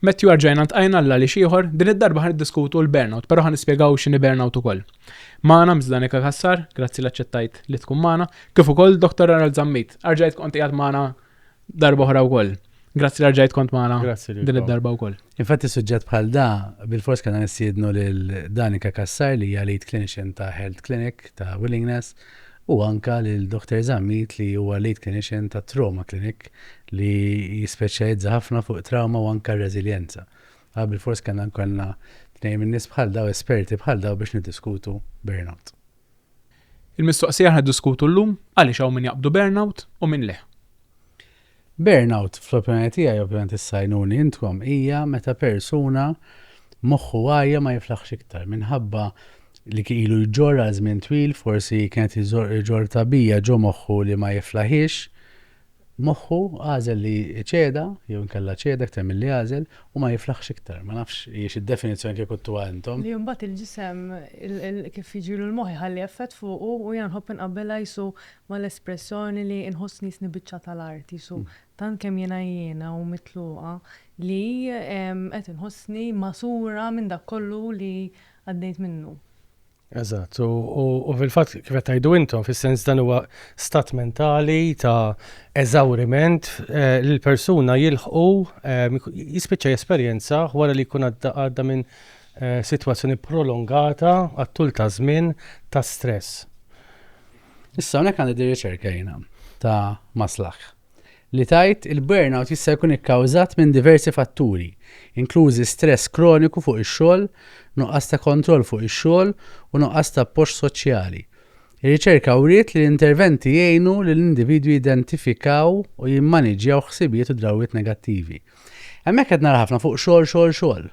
Matthew arġajna tqajna li xieħor din id-darba ħan diskutu l-burnout, pero ħan nispjegaw x'inhi burnout ukoll. Magħna Ms. Danika Kassar, grazzi li aċċettajt li tkun magħna, kif ukoll Dr. Arnold Zammit. Arġajt kont qiegħed magħna darba oħra wkoll. Grazzi li arġajt kont magħna din id-darba wkoll. Infatti suġġett bħal da bil-fors kellna nistiednu lil Danika Kassar li hija lead clinician ta' Health Clinic ta' Willingness u anka lil Dr. Zammit li huwa lead clinician ta' Trauma Clinic li jispeċjalizza ħafna fuq trauma u anka reżiljenza. Bil-fors kellna nkollna tnejn min-nies bħal daw esperti bħal daw biex niddiskutu burnout. Il-mistoqsija ħad diskutu llum għaliex hawn min jaqbdu burnout u min le. Burnout fl-opinjoni tiegħi ovvjament issajnuni intkom hija meta persuna moħħu għajja ma jiflaħx iktar minħabba li kienu jġor għal żmien twil, forsi kienet jġor tabija ġo moħħu li ma jiflaħix, moħħu għażel li ċeda, jew nkella ċeda aktar milli għażel u ma jiflaħx iktar. Ma nafx hiex id-definizzjoni kif kuttu għandhom. Li mbagħad il-ġisem kif jiġilu l-moħħ ħalli effett fuqu u jien nħobb inqabbelha jisu mal-espressjoni li inħossni snibiċċa tal-art jisu tant kemm jiena u mitluqa li qed inħossni masura minn dak kollu li għaddejt minnu. Eżatt, u fil-fatt kif qed tgħidu intom fis-sens dan huwa stat mentali ta' eżawriment li l-persuna jilħqu jispiċċa esperjenza wara li jkun għadda minn sitwazzjoni prolongata għat-tul ta' żmien ta' stress. Issa hawnhekk għandi riċerka jiena ta' maslaħ li tajt il-burnout jista' jkun ikkawżat minn diversi fatturi, inklużi stress kroniku fuq ix-xogħol, nuqqas ta' kontroll fuq ix-xogħol u nuqqas ta' appoġġ soċjali. Ir-riċerka wriet li l-interventi jgħinu li l-individwi identifikaw u jimmaniġġjaw ħsibijiet u drawwiet negattivi. Hemmhekk qed nara ħafna fuq xogħol.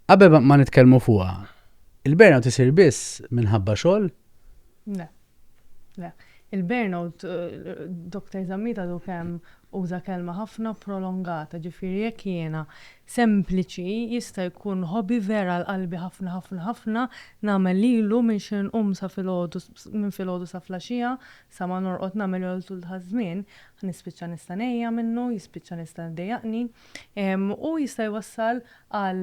Qabel ma nitkellmu fuqha, il-burnout isir biss minħabba xogħol? Le. Il-burnout, Dr. Zammit għadu kemm uża kelma ħafna prolongata, ġifieri jekk jiena sempliċi jista' jkun hobby vera l-qalbi ħafna nagħmel lilu minn xi nqum sa minn filgħodu sa flaxija sa ma norqod nagħmel jol tul żmien, nispiċċa nista' ngħejja minnu, jispiċċa nista' ddejjaqni u jista' jwassal għal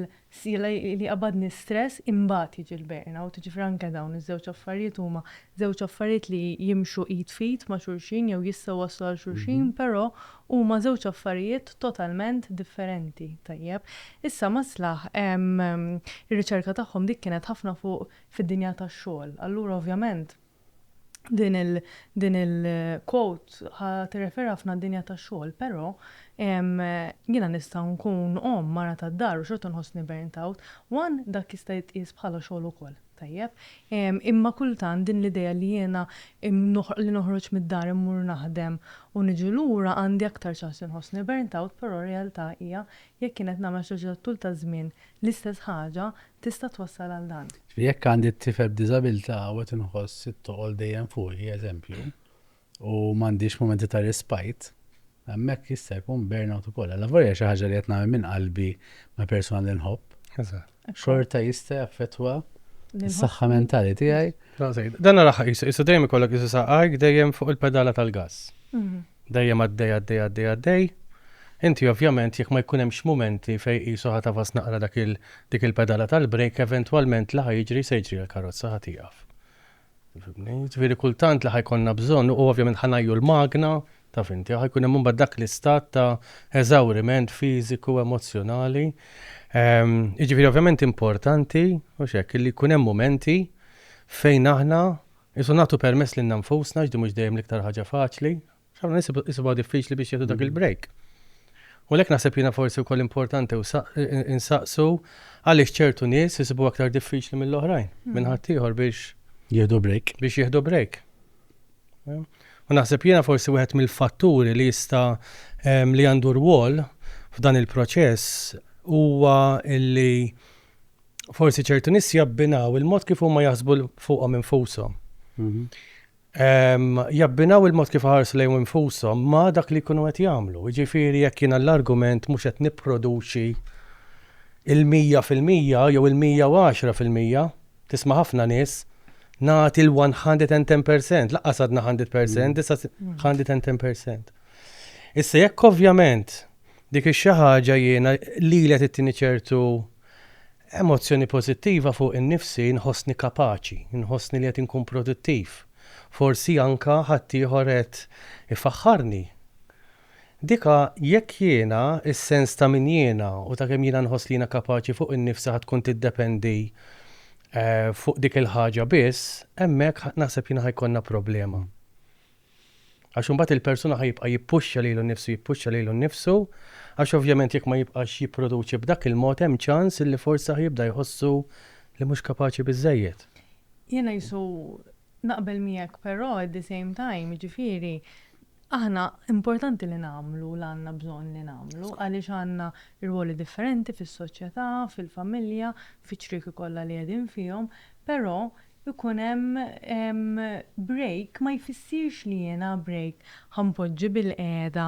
li qabadni stress imbagħad jiġi l-burnout, ġifieri anke dawn iż-żewġ affarijiet huma żewġ affarijiet li jimxu id fit ma' xulxin jew jistgħu waslu għal xulxin, però huma żewġ affarijiet totalment differenti. Tajjeb. Issa maslaħ ir-riċerka tagħhom dik kienet ħafna fuq fid-dinja tax-xogħol. Allura ovvjament din il-quote tirreferi ħafna d-dinja tax-xogħol, però jiena nista' nkun mara tad-dar u xorta nħossni burnt out, dak jista' jitqies bħala xogħol ukoll. Tajjeb, imma kultant din l-idea li jiena li noħroġ mid-dar immur naħdem u niġi lura għandi aktar ċans inħossni burnt out, però r-realtà hija jekk kienet nagħmel xi ħaġa tul ta' żmien l-istess ħaġa tista' twassal għal dan. Jekk għandi tifel b'diżabilità u qed inħoss it-toqol dejjem fuqi eżempju u m'għandix momenti ta' rispajt, hemmhekk jista' jkun burnout ukoll. Lavorja xi ħaġa li qed nagħmel minn qalbi ma' persuna li nħobb. Xorta jista' jaffettwa is-saħħa mentali tiegħi. Dan raħ issa dejjem ikollok issa saqajk dejjem fuq il-pedala tal-gass. Dejjem għaddej. Inti ovvjament jekk ma jkun hemmx mumenti fejn qisu ħa tafas naqra dik il-pedala tal-brejk eventwalment laħa jiġri se jiġri l-karozza ħa tieqaf. Ġifieri kultant li ħajkonna bżonn u ovvjament ħanajju l-magna taf inti ħajkun hemm imbagħad dak l-istat ta' eżawriment fiżiku emozjonali. Jiġifieri ovvjament importanti u xekk li jkun hemm momenti fejn aħna isu nagħtu permess lil nfusna ġdi mhux dejjem l-iktar ħaġa faċli, x'għamlu nisimgħu diffiċli biex jagħtu dak il-break. U lek naħseb jiena forsi wkoll importanti u insaqsu għaliex ċertu nies isibu aktar diffiċli mill-oħrajn minn ħadd ieħor biex jieħdu break. U naħseb jiena forsi wieħed mill-fatturi li jista' li għandu rwol f'dan il-proċess huwa illi forsi ċertu nies jabbinaw il-mod kif huma jaħsbu fuqhom infushom. Jabbinaw il-mod kif ħarsu lejhom infushom ma dak li jkunu qed jagħmlu. Jiġifieri jekk jiena l-argument mhux qed nipproduċi il-100% jew il-110%, tisma' ħafna nies nagħti il-110%, laqqas għadna 100%, issa 110%. Issa jekk ovvjament dik ix-xi ħaġa jiena li qed ittini ċertu emozzjoni pożittiva fuq innifsi, nħossni kapaċi, nħossni li qed inkun produttiv. Forsi anka ħadd ieħor qed ifaħħarni. Dika jekk jiena is-sens ta' min jiena u ta' kemm jiena nħoss li jiena kapaċi fuq innifsi ħadd tkun tiddependi fuq dik il-ħaġa biss, hemmhekk naħseb jiena ħajkonna problema. Għax imbagħad il-persuna ħajibqa' jippuxxa lilu nnifsu, għax ovvjament jekk ma jibqax jipproduċi b'dak il-mod hemm ċans li forsi jibda jħossu li mhux kapaċi biżejjed. Jiena jisu naqbel miegħek, però at the same time, ġifieri, aħna importanti li nagħmlu l għandna bżonn li nagħmlu għaliex għandna rwoli differenti fis-soċjetà, fil-familja, fiċ-ċriki kollha li qegħdin fihom, però ikun hemm break ma jfissirx li jiena break ħampoġġi bil-qiegħda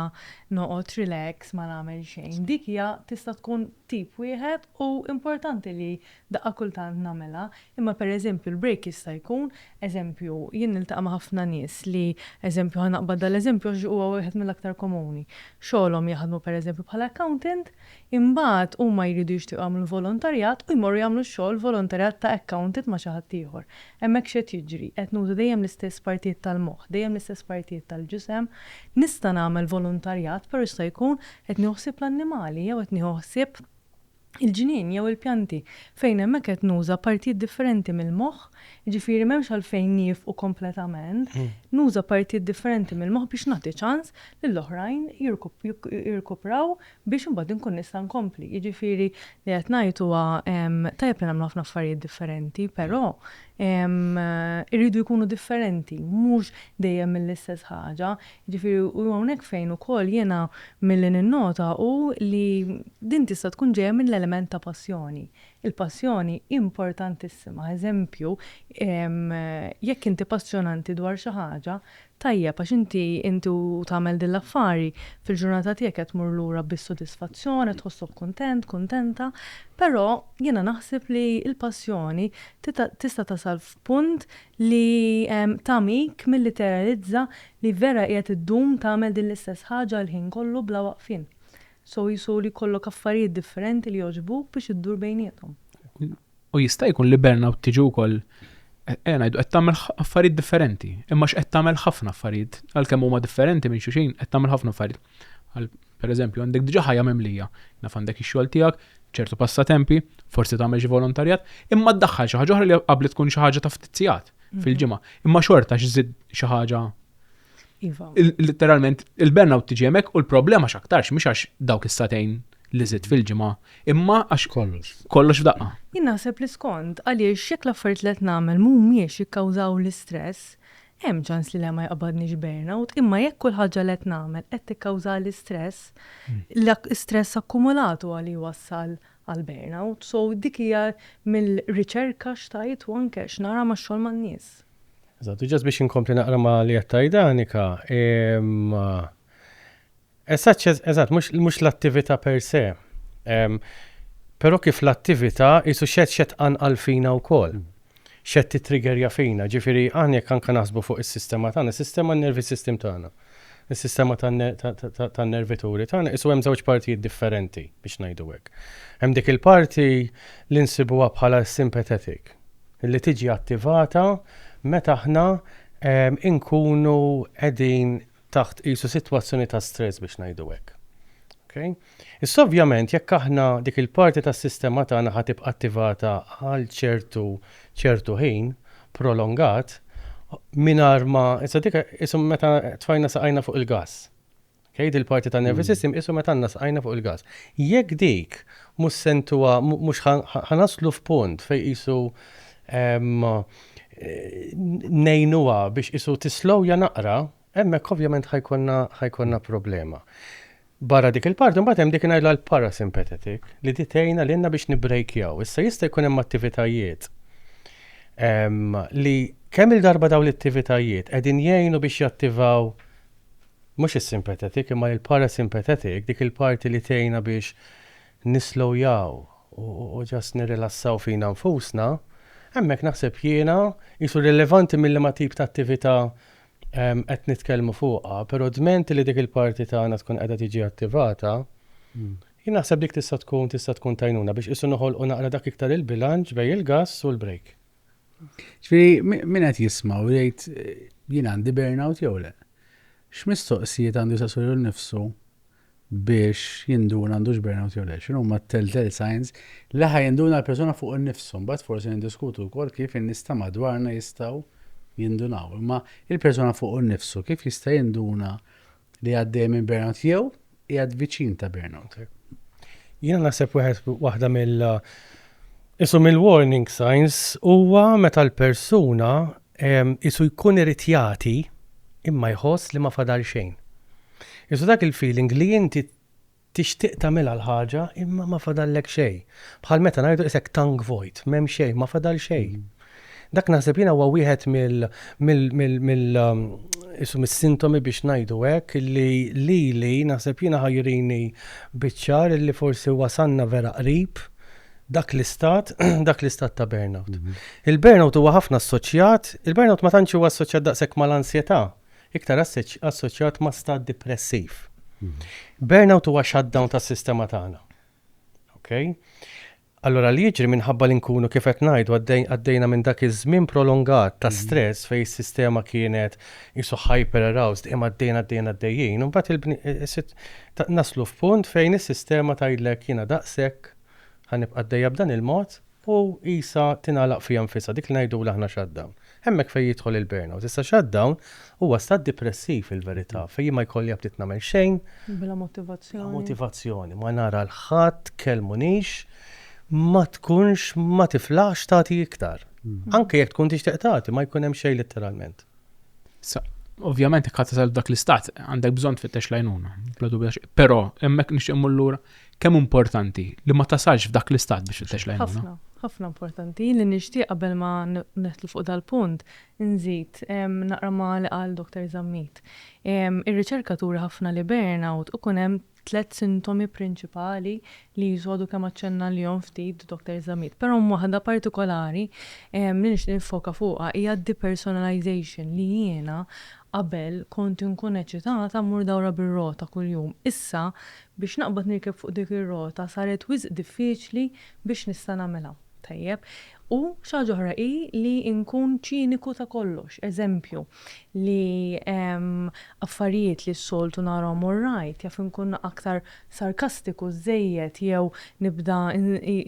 noqgħod relax ma nagħmel xejn. Dik hija tista' tkun tip wieħed u importanti li daqqa kultant nagħmilha, imma pereżempju l-break jista' jkun eżempju jien niltaqa' ma' ħafna nies li eżempju ħanaqbad dal-eżempju huwa wieħed mill-aktar komuni. Xogħolhom jaħdmu pereżempju bħala accountant, imbagħad huma jridu jixtiequ jagħmlu volontarjat u jmorru jagħmlu x-xogħol volontarjat ta' accountant ma' xi ħadd ieħor. Hemmhekk x'qed jiġri, qed nużu dejjem l-istess partijiet tal-moħħ, dejjem l-istess partijiet tal-ġisem, nista' nagħmel volontarjat però jista' jkun qed nieħu l-annimali jew qed nieħu ħsieb il-ġinien jew il-pjanti fejn hemmhekk qed nuża partijiet differenti mill-moħħ, jiġifieri m'hemmx għalfejn nieqfu kompletament, nuża partijiet differenti mill-moħħ biex nagħti ċans lill-oħrajn jirkupraw biex imbagħad inkun nista' nkompli. Jiġifieri li qed ngħid huwa tajjeb li nagħmlu ħafna affarijiet differenti, però irridu jkunu differenti, mhux dejjem mill-istess ħaġa. Jiġifieri u hawnhekk fejn ukoll jiena milli ninnota u li din tista' tkun ġejja mill-element ta' passjoni. Il-passjoni importantissima. Eżempju, jekk inti passjonanti dwar xi ħaġa, tajjeb għax inti tagħmel din l-affari fil-ġurnata tiegħek qed tmur lura bis-sodisfazzjoni, tħossok kuntent, kuntenta, però jiena naħseb li l-passjoni tista' tasal f'punt li tagħmik milli terrealizza li vera qiegħed iddum tagħmel din l-istess ħaġa l-ħin kollu bla waqfien. So jisu li kollok affarijiet differenti li jogħġbuk biex iddur bejniethom. U jista' jkun li burnout tiġi wkoll ngħidu qed tagħmel affarijiet differenti, imma x'qed tagħmel ħafna affarijiet għalkemm huma differenti minn xulxin qed tagħmel ħafna affarijiet. Pereżempju għandek diġà ħajja mimlija, naf għandek ix-xogħol tiegħek, ċertu passatempi, forsi tagħmel xi volontarjat, imma ddaħħal xi ħaġa oħra li qabel tkun xi ħaġa ta' ftit sigħat fil-ġimgħa, imma xorta x'żid xi ħaġa. Literalment il-burnout tiġi hemmhekk u l-problema x'aktarx mhix għax dawk is-satejn li żied fil-ġimgħa, imma għax kollox f'daqqa. Jien naħseb li skont għaliex jekk l-affarijiet li qed nagħmel mhumiex jikkawżaw l-istress, hemm ċans li ma jqabadniex burnout, imma jekk kull ħaġa li qed nagħmel qed tikkawża l-istress, l-istress akkumulat huwa li jwassal għal burnout. So dik hija mill-riċerka x'tajt u anke x'nara max-xogħol man-nies. Eżatt, ġas biex inkompli naqra ma li qed Danika, eżatt, mhux l-attività per se. Però kif l-attività jisu xed għalfina wkoll. Xed titriggerja fina, ġifieri aħna jekk anke naħsbu fuq is-sistema tagħna, is-sistema nervi system tagħna. Is-sistema tan-nervituri tagħna isu hemm żewġ partijiet differenti biex ngħidu hekk. Hemm dik il-parti li nsibuha bħala sympathetic, li tiġi attivata meta aħna inkunu qegħdin taħt qisu sitwazzjoni ta' stress biex ngħidu hekk. Okay? Issa ovvjament jekk aħna dik il-parti tas-sistema tagħna ħad tibqa' attivata għal ċertu ħin prolongat mingħajr ma issa dik isu meta tfajna saqajna fuq il-gass. Okay? Dil-parti tan-nervous system isu meta saqajna fuq il-gass. Jekk dik mhux sentuha mhux ħanaslu f'punt fejn qisu nejnuha biex isu tislowja naqra, hemmhekk ovvjament ħajkonna problema. Barra dik il-parti mbagħad hemm dik ngħidla l-parasympathetic li tgħinna lilna biex nibbrejkjaw. Issa jista' jkun hemm attivitajiet li kemm il-darba dawn l-attivitajiet qegħdin jgħinu biex jattivaw mhux is-sympathetic imma l-parasympathetic dik il-parti li tgħinna biex nislowjaw u ġast nirrilassaw fina nfusna. Hemmhekk naħseb jiena jisu rilevanti mill-ma tip ta' attività qed nitkellmu fuqha, però dment li dik il-parti tagħna tkun qiegħda tiġi attivata, Jien naħseb dik tista' tkun tajnuna biex isu noħolqu naqra dak iktar il-bilanċ bej il-gass u l-break. Ġifieri min qed jisma' u jgħid jien għandi burnout jew le. X'mistoqsijiet għandu jsaqsu nnifsu biex jinduna għandux burnout jew le. X'inhu huma t-telltale signs li jinduna l-persuna fuq innifshom, bad forsi niddiskutu wkoll kif in-nies ta' madwarna jistgħu jindunaw. Imma il-persuna fuq innifsu kif jista' jinduna li għaddej minn burnout jew qiegħed viċin ta' burnout. Jiena naħseb waħda mill-warning signs huwa meta l-persuna isu jkun irritjati imma jħoss li ma fadal xejn. Isu dak il-feeling li inti tixtieq tagħmilha l-ħaġa imma ma fadallek xejn. Bħal meta ngħidu isek tongue void, m'hemm xejn, ma fadal xejn. Dak naħseb jiena huwa wieħed mis-sintomi biex ngħidu hekk li naħseb jiena ħajrini biċ-ċar li forsi wasanna vera qrib dak l-istat ta' burnout. Il-burnout huwa ħafna assoċjat, il-burnout ma tantx huwa assoċjat daqshekk mal-ansjetà, iktar assoċjat ma' stat depressiv. Burnout huwa shutdown tas-sistema tagħna. Okay? Allora li jiġri minħabba li nkunu kif qed ngħidu għaddejna minn dak iż-żmien prolongat ta' stress fejn is-sistema kienet isu hyper aroused imma għaddejjin, u mbagħad naslu f'punt fejn is-sistema tgħidlek jiena daqshekk ħanibqa' għaddejja b'dan il-mod u isa tingħalaq fija nfisha dik li ngħidu aħna shutdown. Hemmhekk fejn jidħol il-burnout. Issa shutdown huwa stat depressiv fil-verità fejn ma jkolli bdiet nagħmel xejn. Bla motivazzjoni. Ma nara l-ħadd kelmunix, ma tkunx ma tiflax tagħti iktar. Anke jekk tkun tixtieq tagħti ma jkun hemm xejn letteralment. Ovvjament jekk tasal dak l-istat għandek bżonn tfittex lajnuna. Però hemmhekk nixtieq immur lura kemm importanti li ma tasalx f'dak l-istat biex tfittex lajnuna. Ħafna importanti li nixtieq qabel ma neħtlu fuq dal-punt nżid naqra ma li qal Dr. Zammit. Ir-riċerkaturi ħafna li burnout ukun hemm 3 sintomi prinċipali li jżodu kemm aċċenna l-jom ftit Dr. Zammit. Però waħda partikolari li nixtieq nifoka fuqha hija depersonalization li jiena qabel kont inkun eċitata mmur dawra bir-rota kuljum. Issa biex naqbad nirkeb fuq dik ir-rota saret wisq diffiċli biex nista' nagħmilha. Tajjeb. U xaġa oħra hi li nkun ċiniku ta' kollox. Eżempju, li affarijiet li s-soltu narhom alright, jaf nkun aktar sarkastiku żejjed jew nibda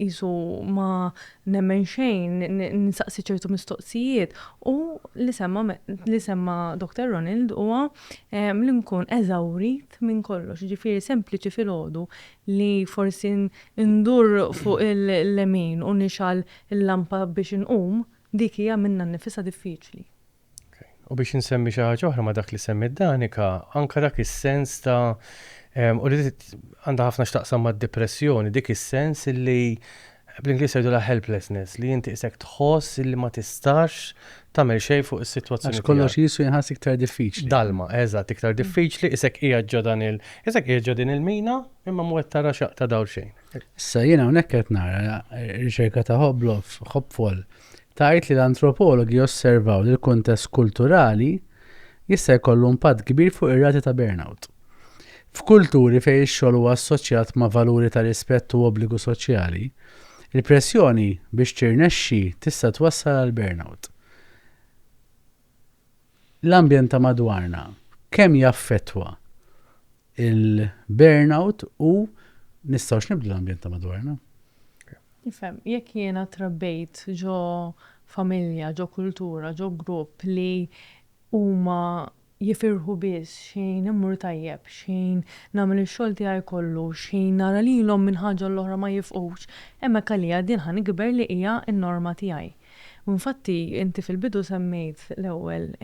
isu ma nemmen xejn, nsaqsi ċertu mistoqsijiet. U li semma Dr. Ronald huwa li nkun eżawrit minn kollox. Ġifieri sempliċi filgħodu li forsi ndur fuq il-lemin u nixal il-lampa biex inqum, dik hija minna nnifisha diffiċli. U biex insemmi xi ħaġa oħra ma' dak li semmi Danika, anke dak is-sens ta' u li għandha ħafna x'taqsam mad-depressjoni, dik is-sens li bl-Ingliż jgħidu la helplessness li inti isek tħoss li ma tistax tagħmel xejn fuq is-sitwazzjoni. Għax kollox jisu jinħass iktar diffiċli. Dalma, eżatt, iktar diffiċli, isek qiegħed din il-mina imma mu qed tara x'aq ta' dawl xejn. Issa jiena hawnhekk qed nara riċerka ta' Hopfol tgħid li l-antropologi osservaw li l-kuntest kulturali jista' jkollu impatt kbir fuq ir-rati ta' burnout. F'kulturi fejn ix-xogħol huwa assoċjat ma' valuri ta' rispett u obbligu soċjali, il-pressjoni biex tirnexxi tista' twassal għal burnout. L-ambjent ta' madwarna kemm jaffettwa il-burnout u nistgħux nibdlu l-ambjent ta' madwarna? Nifhem, jekk jiena trabbejt ġo familja, ġo kultura, ġo grupp li huma jifirħu biss xejn immur tajjeb, xejn nagħmel ix-xogħol tiegħi kollu, xejn nara lilhom minn ħaġa l-oħra ma jifqux, hemmhekk għalija din ħanikber li hija n-norma tiegħi. Infatti, inti fil-bidu semmejt l-ewwel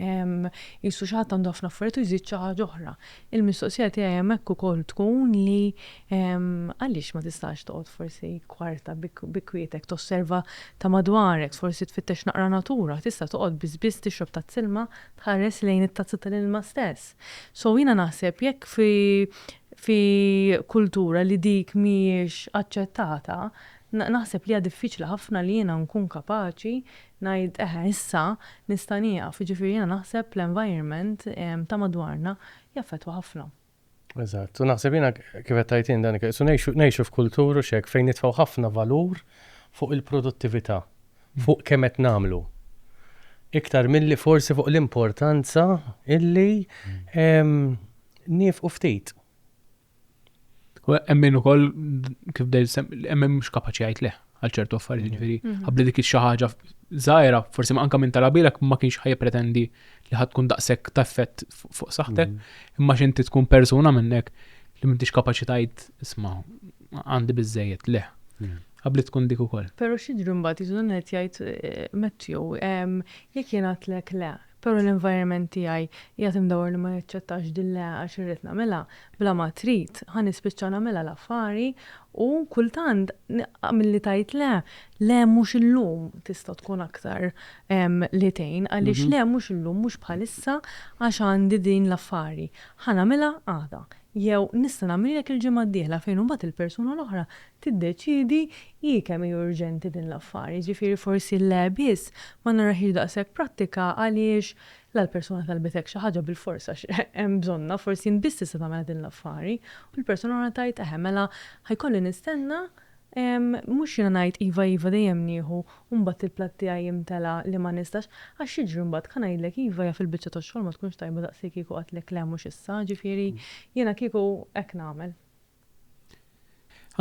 jisu xi ħadd għandu ħafna affarijiet u jżid xi ħaġa oħra. Il-mistoqsija tiegħi hemmhekk ukoll tkun li għaliex ma tistax toqgħod forsi kwarta bikwitek tosserva ta' madwarek, forsi tfittex naqra natura, tista' toqgħod biss tixrob tazz-ilma tħares lejn it-tazza tal-ilma stess. So jiena naħseb jekk fi kultura li dik mhijiex aċċettata, naħseb li hija diffiċli ħafna li jiena nkun kapaċi ngħid issa nista' nieqaf, jiġifieri jiena naħseb l-environment ta' madwarna jaffettwa ħafna. Eżatt, u naħseb jiena kif qed tajtin dan so ngħixu f'kulturu xek fejn nitfgħu ħafna valur fuq il-produttività, fuq kemm qed nagħmlu. Iktar milli forsi fuq l-importanza illi nifqu ftit. Emmin ukoll kif emmin mhux kapaċi jgħid leħ għal ċertu affarijiet, ġifieri ħabbli dik xi ħaġa żgħira, forsi ma anke minn talabilek ma kienx ħajpretendi li ħadd tkun daqshekk ta' effett fuq saħħtek, imma x'inti tkun persuna minnek li m'intix kapaċi tgħid isma' għandi biżejjed leħ. Ħabbli tkun dik ukoll. Però x'jiġri mbagħad iżun qed jgħid Matthew, jekk jien għatlek le, però l-environment tiegħi qiegħed imdawwar li ma jaċċettax din le għax irrid nagħmilha bla ma trid, ħa nispiċċa nagħmilha l-affari u kultant milli tajt le mhux illum tista' tkun aktar li tgħin għaliex le mhux illum mhux bħalissa għax għandi din l-affari. Ħa nagħmilha għada. Jew nista' nagħmilek il-ġimgħa d-dieħla fejn imbagħad il-persuna l-oħra tiddeċiedi hi kemm hi urġenti din l-affari. Ġifieri forsi le biss ma naraħx daqshekk prattika għaliex l-persuna talbitek xi ħaġa bil-forsa hemm bżonna forsi nbiss tista' tagħmel din l-affari u l-persuna oħra tajt mela ħajkolli nistenna mhux jiena ngħid iva dejjem nieħu u mbagħad il-platt tiegħi jimtela li ma nistax għax jiġri mbagħad kan ngħidlek iva fil-biċċa tax-xogħol ma tkunx tajba daqshekk kieku qatlek le mhux issa, ġifieri jiena kieku hekk nagħmel.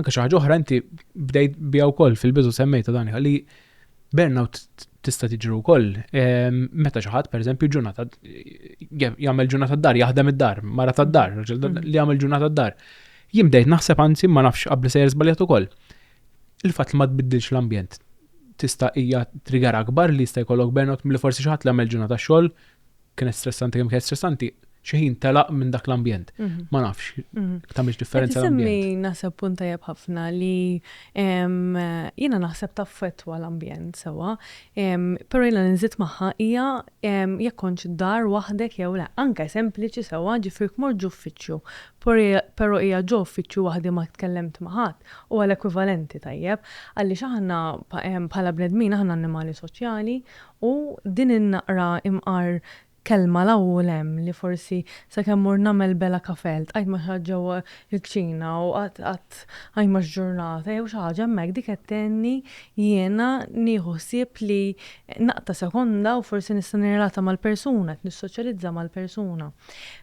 Anke xi ħaġa oħra inti bdejt biha wkoll fil-bidu semmejta dan li burnout tista' tiġri wkoll meta xi ħadd pereżempju ġurnata jagħmel ġurnata d-dar, jaħdem id-dar, mara tad-dar, li jagħmel ġurnata d-dar. Jien bdejt naħseb anzi ma nafx qabel sejjer żbaljat ukoll. Il-fatt li ma tbiddilx l-ambjent tista' hija trigger akbar li jista' jkollok burnout milli forsi xi ħadd li għamel ġurnata xogħol kienet stressanti kemm kien stressanti xi ħin telaq minn dak l-ambjent. Ma nafx tagħmilx differenza l-ambjent. Semmi naħseb punt tajjeb ħafna li jiena naħseb taffettwa l-ambjent sewwa, però jiena nżid magħha hija jekk kontx dar waħdek jew le. Anke sempliċi sewwa ġifier kmur ġu uffiċċju, però hija ġo uffiċċju waħdi ma tkellemt ma' ħadd huwa l-ekwivalenti tajjeb għaliex aħna bħala bnedmin aħna annimali soċjali u din in-naqra imqar kelma l-ewwel hemm li forsi sakemm mur nagħmel bela kafelt qajt ma ġewwa il-kċina u qatt ħajma x-ġurnata jew xi ħaġa hemmhekk dik qed tenni jiena nieħu ħsieb li naqta sekonda u forsi nista' nirrelata mal-persuna, qed nissoċjalizza mal-persuna.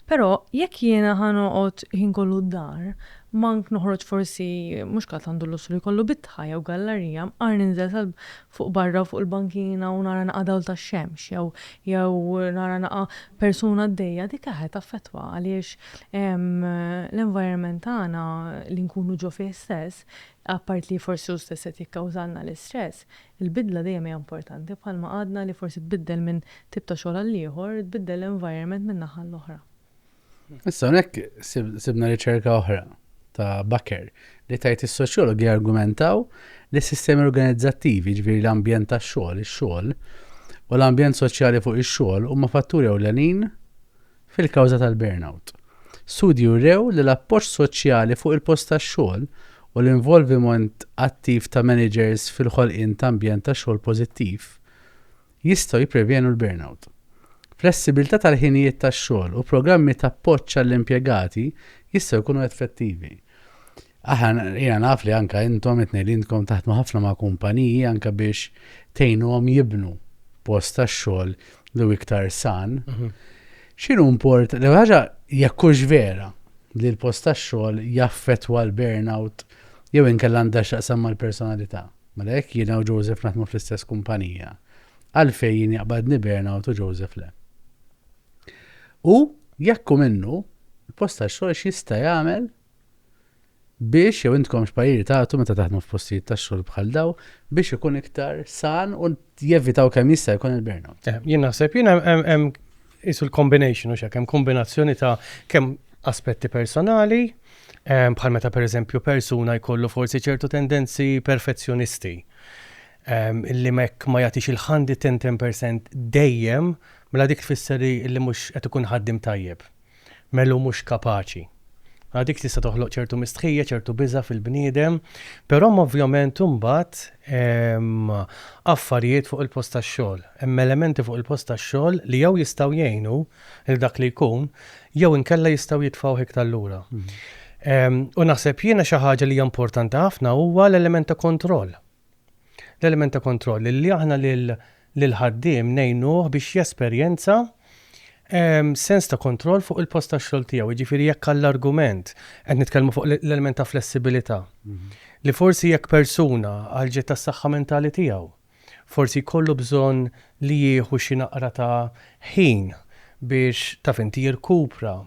Però jekk jiena ħanoqgħod ħin kollu d-dar, mank noħroġ forsi mhux kat għandu l-lussu li jkollu bitħa jew gallerija, mqar ninżel fuq barra fuq il-bankina u nara naqa' dawl tax-xemx jew nara naqa' persuna d-dejja dik qed affettwa għaliex l-environment tagħna li nkunu ġo fih stess, apart li forsi hu stess qed jikkawżalna l-istress, il-bidla dejjem hija importanti bħalma għadna li forsi tbiddel minn tip ta' xogħol għal ieħor, tbiddel l-environment minn naħa l-oħra. Issa hawnhekk sibna riċerka oħra ta' Bakker li tajt is-soċjologi argumentaw li s-sistemi organizzattivi ġifieri l-ambjent tax-xogħol, ix-xogħol u l-ambjent soċjali fuq ix-xogħol huma fatturi ewlenin fil-kawża tal-burnout. Studji wrew li l-appoġġ soċjali fuq il-post tax-xogħol u l-involviment attiv ta' managers fil-ħolqien ta' ambjent tax-xogħol pożittiv jistgħu jipprevjenu l-burnout. Flessibilità tal-ħinijiet tax-xogħol u programmi ta' appoġġ għall-impjegati jistgħu jkunu effettivi. Jiena naf li anke intom it-tnejn taħdmu ħafna ma' kumpaniji anke biex tgħinhom jibnu post tax-xogħol li iktar san. X'inhu li ħaġa jekkux vera li l-post tax-xogħol jaffettwa l-burnout jew inkella għandha x'aqsam mal-personalità. Mela hekk jiena u Joseph naħdmu fl-istess kumpanija. Għalfejn jien jaqbadni burnout u Joseph le. U jekk minnu il-post tax-xogħol x'jista' jagħmel biex jew intkom x'pajjieri tagħtu meta taħdmu f'postijiet tax-xogħol bħal daw biex ikun iktar san u jevitaw kemm jista' jkun il-burnout. Jien naħseb hemm isu l-combination u x'hekk hemm kombinazzjoni ta' kemm aspetti personali bħal meta pereżempju persuna jkollu forsi ċertu tendenzi perfezzjonisti illi mek ma jagħtix il-110% dejjem mela dik tfisser li mhux qed ikun ħaddim tajjeb. Melu mhux kapaċi. Dik tista' toħloq ċertu mistħija, ċertu biża fil-bniedem, però ovvjament imbagħad affarijiet fuq il-post tax-xogħol. Hemm elementi fuq il-post tax-xogħol li jew jistgħu jgħinu il dak li jkun, jew inkella jistgħu jitfgħu iktar lura. U naħseb jiena xi ħaġa li hija importanti ħafna huwa l-element ta' kontroll. L-element ta' kontroll li aħna lil ħaddiem ngħinuh biex jesperjenza sens ta' kontroll fuq il-post tax-xogħol tiegħu, jiġifieri jekk għall-argument qed nitkellmu fuq l-element ta' flessibilità. Li forsi jekk persuna għal-ġiet tas-saħħa mentali tiegħu, forsi jkollu bżonn li jieħu xi naqra ta' ħin biex taf inti jirkupra.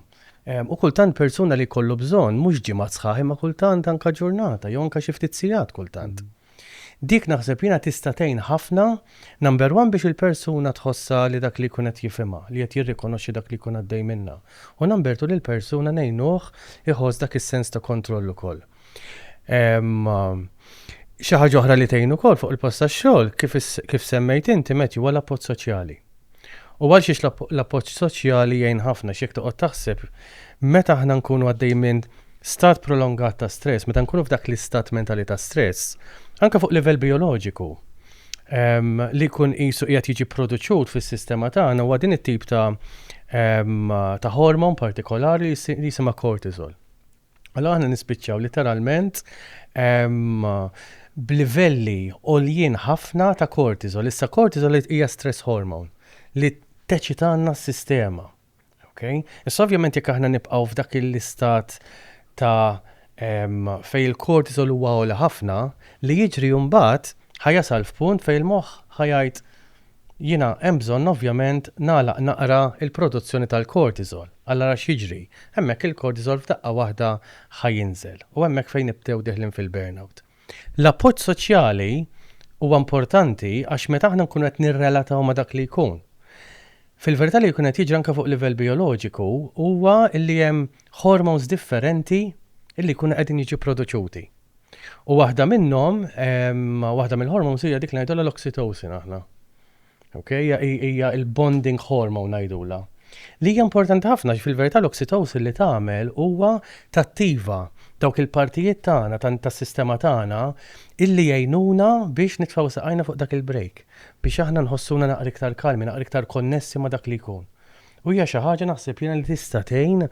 U kultant persuna li jkollu bżonn mhux ġimgħa sħaħ imma kultant anke ġurnata jew anke xi ftit sigħat kultant. Dik naħseb jiena tista' tgħin ħafna, number one biex il-persuna tħossa li dak li jkun qed jifhimha, li qed jirrikonoxxi dak li jkun għaddej minnha. U number two li l-persuna ngħinuh iħoss dak is-sens ta' kontroll ukoll. Xi ħaġa oħra li tgħin ukoll fuq il-post tax-xogħol kif semmejt inti Matthew huwa l-appoġġ soċjali. U għal xiex l-appoġġ soċjali jgħin ħafna x'jekk toqgħod taħseb meta aħna nkunu għaddej minn stat prolongat ta' stress, meta nkunu f'dak l-istat mentali ta' stress, anke fuq livell bioloġiku, li kun qisu qiegħed jiġi produċut fis-sistema tagħna huwa din it-tip ta' hormon partikolari li jisimha cortisol. Allora aħna nispiċċaw literalment b'livelli għoljien ħafna ta' cortisol. Issa cortisol hija stress hormone li teċitanna s-sistema. Okay? Issa ovvjament jekk aħna nibqgħu f'dak l-istat ta' fej il-kortisol huwa għola ħafna li jiġri mbagħad ħajasal f'punt fej il-moħħ ħajajt jiena hemm bżonn ovvjament nagħlaq naqra il-produzzjoni tal-kortisol. Allura x'jiġri? Hemmhekk il-kortisol f'daqqa waħda ħajinżel u hemmhekk fejn nibdew deħlin fil-burnout. L-appoġġ soċjali huwa importanti għax meta aħna nkunu qed nirrelataw ma' dak li jkun. Fil-verità li jkun qed jiġri anke fuq livell bioloġiku huwa li hemm hormones differenti illi jkunu qegħdin jiġu produċuti. U waħda minnhom, waħda mill-hormones hija dik li ngħidulha l-oxytocin aħna. Okay? Hija il-bonding hormone ngħidulha. Li hija importanti ħafna fil-verità l-oxytocin li tagħmel huwa tattiva dawk il-partijiet tagħna tas-sistema tagħna illi jgħinuna biex nitfgħu saqajna fuq dak il-break, biex aħna nħossuna naqra iktar kalmi, naqra iktar konnessi ma' dak li jkun. U hija xi ħaġa naħseb jiena li tista' tgħin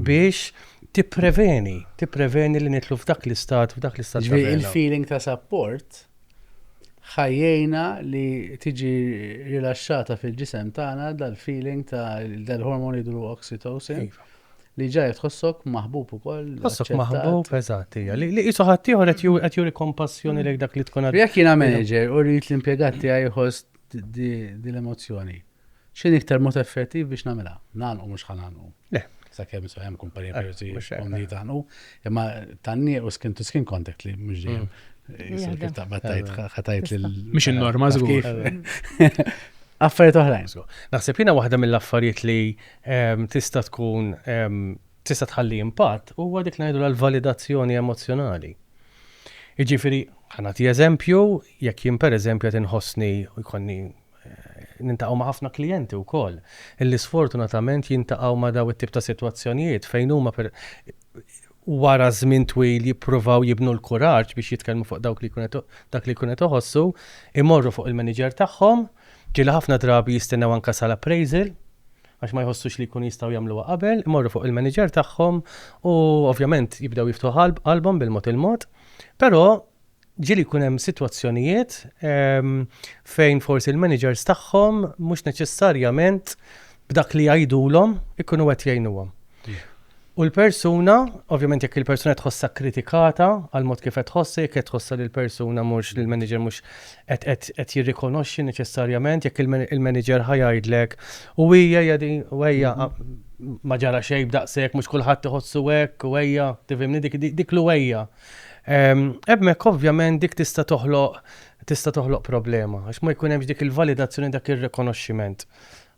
biex tippreveni li nitlu f'dak l-istat il-feeling ta' support ħajjejna li tiġi rilaxxata fil-ġisem tagħna dal-feeling ta' dal-hormon jidru oxytocin li ġaj tħossok maħbub ukoll. Tħossok maħbub, eżatt hija. Li qisu ħadd ieħor qed juri kompassjoni lejk dak li tkun qed. Jekk jiena manager u rrid l-impjegat tiegħi jħoss di l-emozzjoni. X'in iktar mod effettiv biex nagħmilha? Nagħlqu mhux ħanagħlqu. Le. Sakemm hemm kumpanija persi komdi tagħnu, imma tan-niequ skin to skin contact li mhux dejjem ħatajt lil Mhix in-norma żgur. Affarijiet oħrajn. Naħseb jiena waħda mill-affarijiet li tista' tkun tista' tħalli impatt huwa dik ngħidu l-validazzjoni emozjonali. Jiġifieri ħanati eżempju, jekk jien pereżempju qed inħossni u jkollni nintaqgħu ma' ħafna klijenti wkoll illi sfortunatament jintaqgħu ma' daw it-tip ta' sitwazzjonijiet fejn huma wara żmien twil jippruvaw jibnu l-kuraġġ biex jitkellmu fuq dak li jkun qed iħossu, imorru fuq il-manager tagħhom, ġieli ħafna drabi jistennew anke sal-appraisal għax ma jħossux li jkun jistgħu jagħmluha qabel, imorru fuq il-manager tagħhom u ovvjament jibdew jiftu qalbhom bil-mod il-mod, però ġieli jkun hemm sitwazzjonijiet fejn forsi il-managers tagħhom mhux neċessarjament b'dak li jgħidulhom ikunu qed jgħinuhom. U l-persuna, ovvjament jekk il-persuna tħossha kritikata għal mod kif qed tħossi, jekk qed tħossha li l-persuna mhux li l-manager mhux qed jirrikonoxxi neċessarjament jekk il-manager ħajajdlek u hija ma ġara xejn b'daqshekk mhux kulħadd iħossu hekk u hija tifhimni dik l-wejja. Hemmhekk ovvjament dik tista' toħloq problema għax ma jkun hemmx dik il-validazzjoni dak ir-rikonoxximent.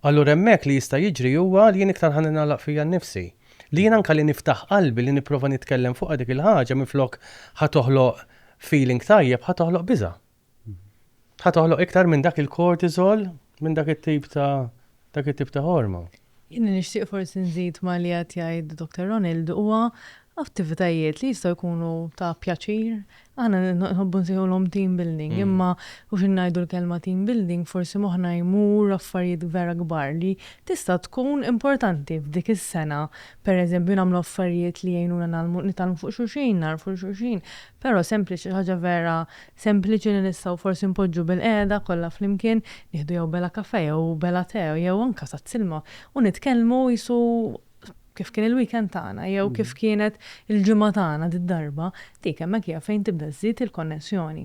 Allura hemmhekk li jista' jiġri huwa li jien iktar ħan nagħlaq fija nnifsi. Li jien anke li niftaħ qalbi li nipprova nitkellem fuq dik il-ħaġa minflok ħatoħloq feeling tajjeb ħatoħloq biża'. Ħatoħloq iktar minn dak il-cortisol, minn dak it-tip ta' hormon. Jien nixtieq forsi nżid ma li qed jgħid Dr. Ronald huwa attivitajiet li jistgħu jkunu ta' pjaċir, aħna nħobbu nsejħulhom team building, imma u ngħidu l-kelma team building forsi moħħna jmur affarijiet vera kbar li tista' tkun importanti f'dik is-sena. Pereżempju nagħmlu affarijiet li jgħinuna nitalmu fuq xulxin, narfu xulxin, però sempliċi ħaġa vera sempliċi li nistgħu forsi npoġġu bil-qiegħda kollha flimkien, nieħdu jew bela kafè jew bela te jew anke sat-silma u nitkellmu jisu kif kien il-weekend tagħna jew kif kienet il-ġimgħa tagħna darba, dik hemmhekk hija fejn tibda żżid il-konnessjoni.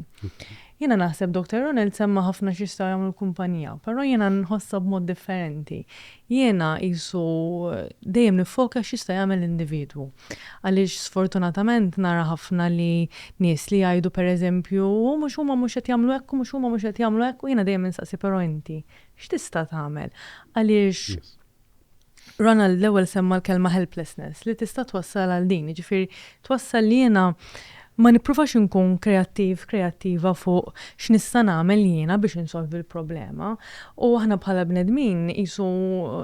Jiena naħseb Dr. Ronald semma ħafna x'jistgħu jagħmlu l-kumpanija, però jiena nħossha b'mod differenti. Jiena qisu dejjem nifoka x'jista' jagħmel l-individwu. Għaliex sfortunatament nara ħafna li nies li jgħidu pereżempju mhux huma mhux qed jagħmlu hekk u mhux huma mhux qed jagħmlu hekk u jiena dejjem nistaqsi però inti x'tista' tagħmel? Għaliex Ronald l-ewwel semma l-kelma helplessness li tista' twassal għal din, ġifieri twassal li jiena ma nippruvax inkun kreattiva fuq x'nista' nagħmel jiena biex insolvi l-problema u aħna bħala bnedmin qisu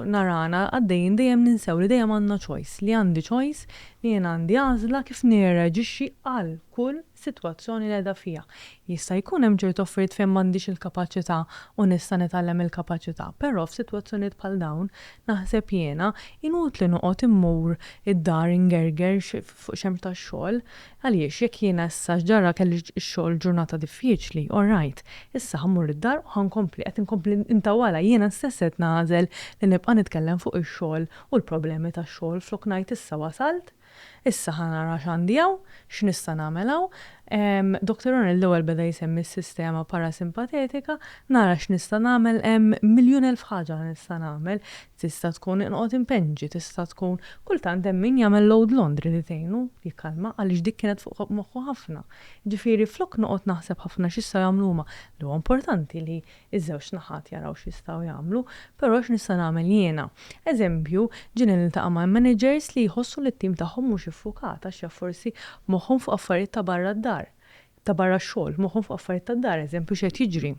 narana għaddejjin dejjem ninsew li dejjem għandna choice, li għandi choice li jiena għandi għażla kif nirreaġixxi għal kull sitwazzjoni li qiegħda fiha. Jista' jkun hemm ċertu affarijiet fejn m'għandix il-kapaċità u nista' nitgħallem il-kapaċità, però f'sitwazzjonijiet bħal dawn naħseb jiena inutli noqgħod immur id-dar ingerger fuq xemx tax-xogħol għaliex jekk jiena issa ġara kelli x-xogħol ġurnata diffiċli, all right, issa ħammur id-dar u ħankompli qed inkompli intawala jiena stess qed nagħżel li nibqa' nitkellem fuq ix-xogħol u l-problemi tax-xogħol flok ngħid issa wasalt. Issa ħanara x'għandi hawn, x'nista' nagħmel hawn. Dr. Ronald l-ewwel beda jsemmi s-sistema parasimpatetika, nara x'nista' nagħmel hemm miljun elf ħaġa li nista' nagħmel. Tista' tkun inqgħod impenġi, tista' tkun kultant hemm min jagħmel load laundry li tgħinu jikkalma għaliex dik kienet fuq moħħu ħafna. Ġifieri flok noqgħod naħseb ħafna x'issa jagħmlu huma. Li huwa importanti li iż-żewġ naħat jaraw x'jistgħu jagħmlu, però x'nista' nagħmel jiena. Eżempju, ġieni niltaqa' ma' managers li jħossu li t-tim tagħhom mhux iffukata x'ja forsi moħħhom fuq affarijiet ta' barra d-dar. Ta' barra x-xogħol, moħħhom fuq affarijiet tad-dar, eżempju x'qed jiġri.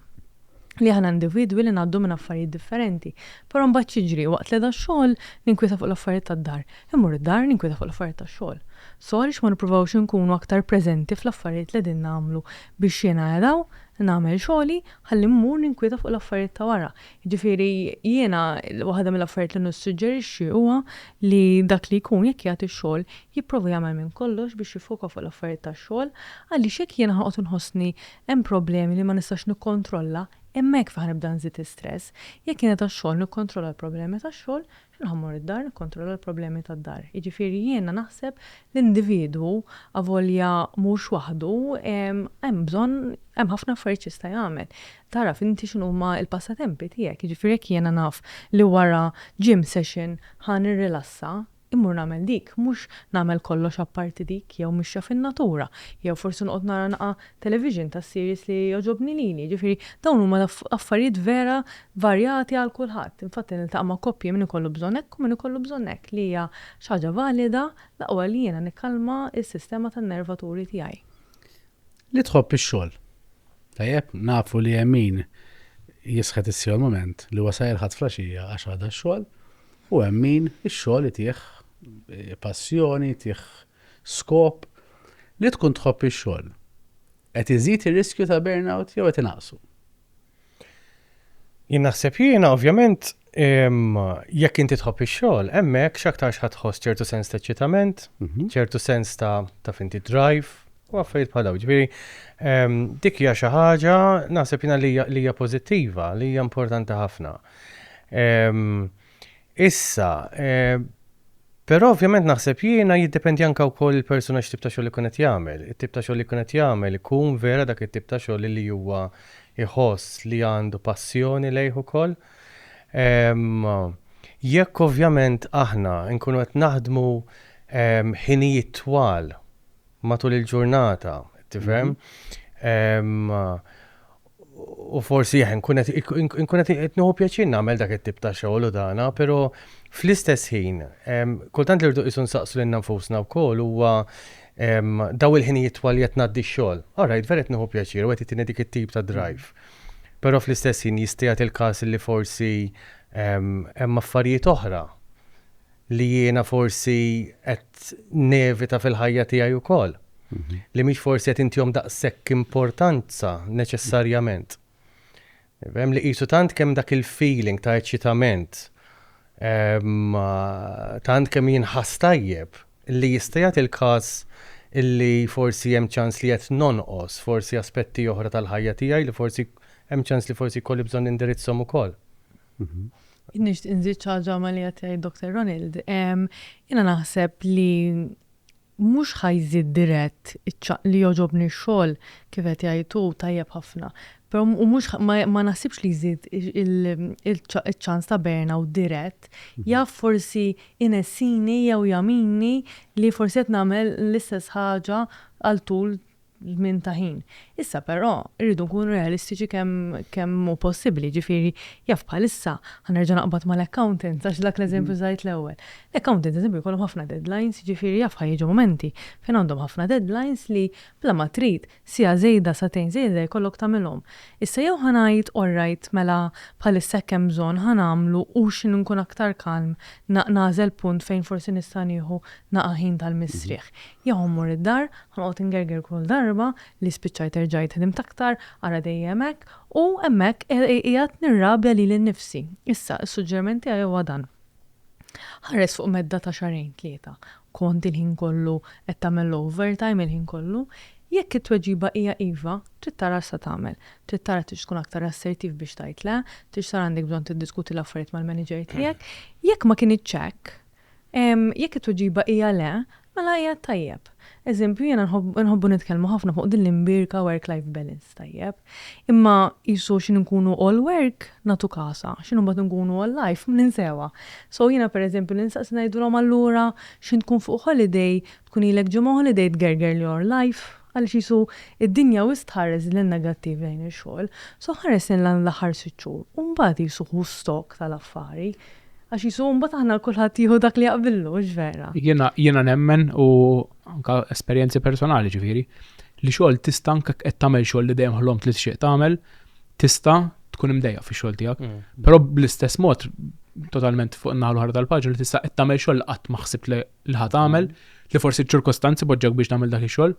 Li aħna individwi li ngħaddu minn affarijiet differenti. Però mbagħad jiġri waqt li da xogħol ninkwieta fuq l-affarijiet tad-dar. Immur id-dar ninkwieta fuq l-affarijiet tax-xogħol. So għaliex ma nippruvawx inkunu aktar preżenti fl-affarijiet li din nagħmlu biex jiena jadaw nagħmel xogħli ħalli mmur ninkwieta fuq l-affarijiet ta' wara. Jiġifieri jiena waħda mill-affarijiet li nissuġġerixxi huwa li dak li jkun jekk jagħti x-xogħol jipprova jagħmel minn kollox biex jifoka fuq l-affarijiet tax-xogħol għaliex jekk jiena ħaqgħod inħossni hemm problemi li ma nistax nikkontrolla, hemmhekk fejn ħanibda nżid istress. Jekk kienet tax-xogħol nikkontrolla l-problemi tax-xogħol, x'inħammur id-dar nikkontrolla l-problemi tad-dar. Jiġifieri jiena naħseb l-individwu avolja mhux waħdu hemm bżonn hemm ħafna affarijiet jista' jagħmel. Taraf inti x'inhuma l-passatempi tiegħek, jiġifieri jekk jiena naf li wara gym session ħan irrilassa, immur nagħmel dik, mhux nagħmel kollox apparti dik jew mixja fin-natura, jew forsi noqgħod nara naqa' television ta' series li jogħġobni lili, ġifieri dawn huma affarijiet vera varjati għal kulħadd. Infatti niltaqa' ma' koppji min ikollu bżonn hekk u min ikollu bżonn hekk li hija xi ħaġa valida l-aqwa li jiena nikkalma s-sistema tan-nervaturi tiegħi. Li tħobb ix-xogħol. Tajjeb, nafu li hemm min jisħet issir moment li huwa sajrħat flaxija għax għadha x-xogħol u hemm min ix-xogħol itih passjoni, tieħ skop li tkun tħobb ix-xogħol. Qed iżid ir-riskju ta' burnout jew qed inaqsu. Jien naħseb jiena ovvjament jekk inti tħobb ix-xogħol, hemmhekk x'aktar x'ħadd tħoss ċertu sens ta' eċitament, ċertu sens ta' finti drive u affarijiet bħal dawn. Ġifieri dik hija xi ħaġa naħseb jiena li hija pożittiva, li hija importanti ħafna. Issa, però ovvjament naħseb jiena jiddependi anke wkoll il-persuna x'tip ta' xogħol ikun qed jagħmel. It-tip ta' xogħol li jkun qed jagħmel ikun vera dak it-tip ta' xogħol li huwa jħoss li għandu passjoni lejh ukoll. Jekk ovvjament aħna nkunu qed naħdmu ħinijiet twal matul il-ġurnata, tifhem? U forsi nkun qed nieħu pjaċir nagħmel dak it-tip ta' xogħol u dana, però fl-istess ħin, kultant li rridu qisu nsaqsu lil nfusna wkoll huwa daw il-ħinijiet twal qed ngħaddi x-xogħol. All right, vera qed nieħu pjaċir u qed ittieni dik it-tip ta' drive. Però fl-istess ħin jista' jagħti il-każ li forsi hemm affarijiet oħra li jiena forsi qed nevita fil-ħajja tiegħi wkoll. Li mhix forsi qed intihom daqshekk importanza neċessarjament. Hemm li qisu tant kemm dak il-feeling ta' eċitament, tant kemm jinħass tajjeb li jista' jagħti il-każ illi forsi hemm ċans li qed nonqos forsi aspetti oħra tal-ħajja tiegħi li forsi hemm ċans li forsi jkolli bżonn indirizzhom ukoll. Nixtieq inżid xi ħaġa ma li qed jgħid Dr. Ronald. Jiena naħseb li mhux ħajżid dirett li joġobni x-xogħol kif qed jgħidu tajjeb ħafna. Però mhux ma naħsibx li jżid il-ċans ta' burnout dirett, jaf forsi inessini jew jamini li forsi qed nagħmel l-istess ħaġa għal tul żmien ta' ħin. Issa però rridu nkunu realistiċi kemm hu possibbli, ġifieri jaf bħalissa ħanerġa' naqbad mal-accountants għax dak l-eżempju żgħid l-ewwel. L-accountants eżempju jkollhom ħafna deadlines, ġifieri jaf ħajjiġu momenti fejn għandhom ħafna deadlines li bla ma trid siegħa żejda satejn żejda jkollok tagħmilhom. Issa jew ħanajt alright mela bħalissa kemm bżonn ħanamlu u x'in nkun aktar kalm nagħżel punt fejn forsi nista' nieħu naqa' ħin tal-misrieħ. Jew mmur id-dar ħanqgħod ingerger kull darba li spiċċajt erġajt ħedimt aktar ara dejjem hekk u hemmhekk qiegħed nirrabja lili nnifsi. Issa s-suġġeriment tiegħi huwa dan. Ħares fuq medda ta' xarejn tlieta. Kont il-ħin kollu qed tagħmel overtime il-ħin kollu. Jekk it-tweġiba hija iva, trid tara sa tagħmel. Trid tara tix tkun aktar assertiv biex tgħid le, tix sar għandek bżonn tiddiskuti l-affarijiet mal-manager tiegħek. Jekk ma kien iċċekk, jekk it-tweġiba hija le, mela hija tajjeb. Eżempju, jiena nħobbu nitkellmu ħafna fuq din l-imbirka work-life balance tajjeb. Imma jisu xin nkunu all work natu kasa, xin mbagħad nkunu all life ninsewa. So jiena pereżempju ninsaqs ngħidulhom allura xin tkun fuq holiday, tkun ilek ġimgħa holiday tgerger li your life. Għaliex jisu id-dinja wis tħares l-negattiv lejn ix-xogħol. So ħares l-aħħar 6 xhur. U mbagħad jisu stok tal-affari. Għax jisu mbagħad aħna kulħadd jieħu dak li jaqbillu, ġvera. Jiena nemmen u anke esperjenzi personali ġifieri li xogħol tista' anke qed tagħmel xogħol li dejjem ħollhom tliet xieq tagħmel, tista' tkun imdejja fix-xogħol tiegħek. Però bl-istess mod totalment fuq in-naħa l-oħra tal-paġna li tista' qed tagħmel xogħol qatt ma ħsibt li ħad tagħmel, li forsi ċ-ċirkostanzi poġġek biex tagħmel dak ix-xogħol,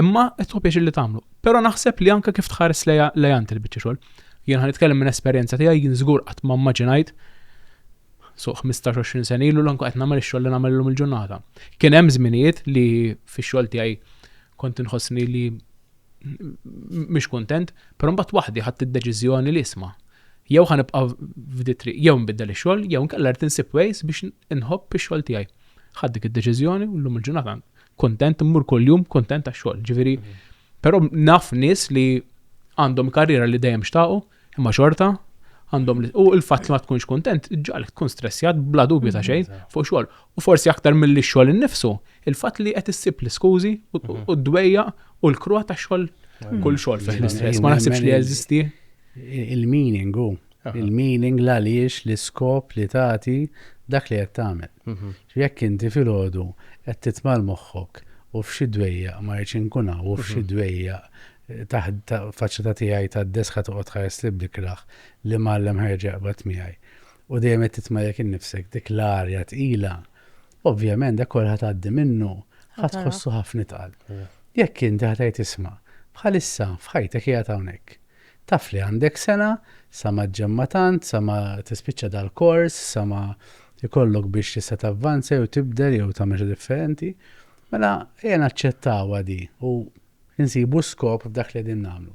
imma qed tħobb li tagħmlu. Però naħseb li anke kif tħares lejant il-biċċa xogħol. Jien ħanitkellem minn esperjenza tiegħi jien żgur qatt ma immaġinajt so 15-20 sena ilu l-anku qed nagħmel ix-xogħol li nagħmellhom il-ġurnata. Kien hemm żminijiet li fix-xogħol tiegħi kont inħossni li mhix kuntent, però mbagħad waħdi ħadd id-deċiżjoni li isma' jew ħanibqa' f'di triq jew nbiddel ix-xogħol jew nkella rid insib ways biex inħobb ix-xogħol tiegħi. Ħadd dik id-deċiżjoni u llum il-ġurnata kuntent immur kuljum kuntent għax-xogħol. Ġifieri, però naf nies li għandhom karriera li dejjem xtaqu imma xorta għandhom u il-fatt li ma tkunx kontent, ġalek tkun stressjat bla dubju ta' xejn fuq xogħol. U forsi aktar milli x-xogħol innifsu, il-fatt li qed issib l-iskużi u d-dwejja u l-krua ta' xogħol kull xogħol fih l-istress. Ma naħsibx li jeżisti. Il-meaning il-meaning għaliex l-iskop li tagħti dak li qed tagħmel. Jekk inti filgħodu qed titmal moħħok u f'xi dwejja ma rridx inkun hawn u f'xi dwejja taħt faċċata tiegħi tad-desħa toqgħod tħares li blikraħ li mallem ħerġa qbad miegħi. U dejjem qed titmalek innifsek dik l-arja tqila. Ovvjament dak kol ħatgħaddi minnu ħadd tħossu ħafna tqal. Jekk inti ħadd tisma' bħalissa f'ħajtek qiegħed hawnhekk. Taf li għandek sena sa ma ġemma tant, sa ma tispiċċa dal-kors, sa ma ikollok biex tista' tavvanza jew tibdel jew tagħmel xi differenti. Mela ejja naċċettawha di u insibu skop f'dak li din nagħmlu.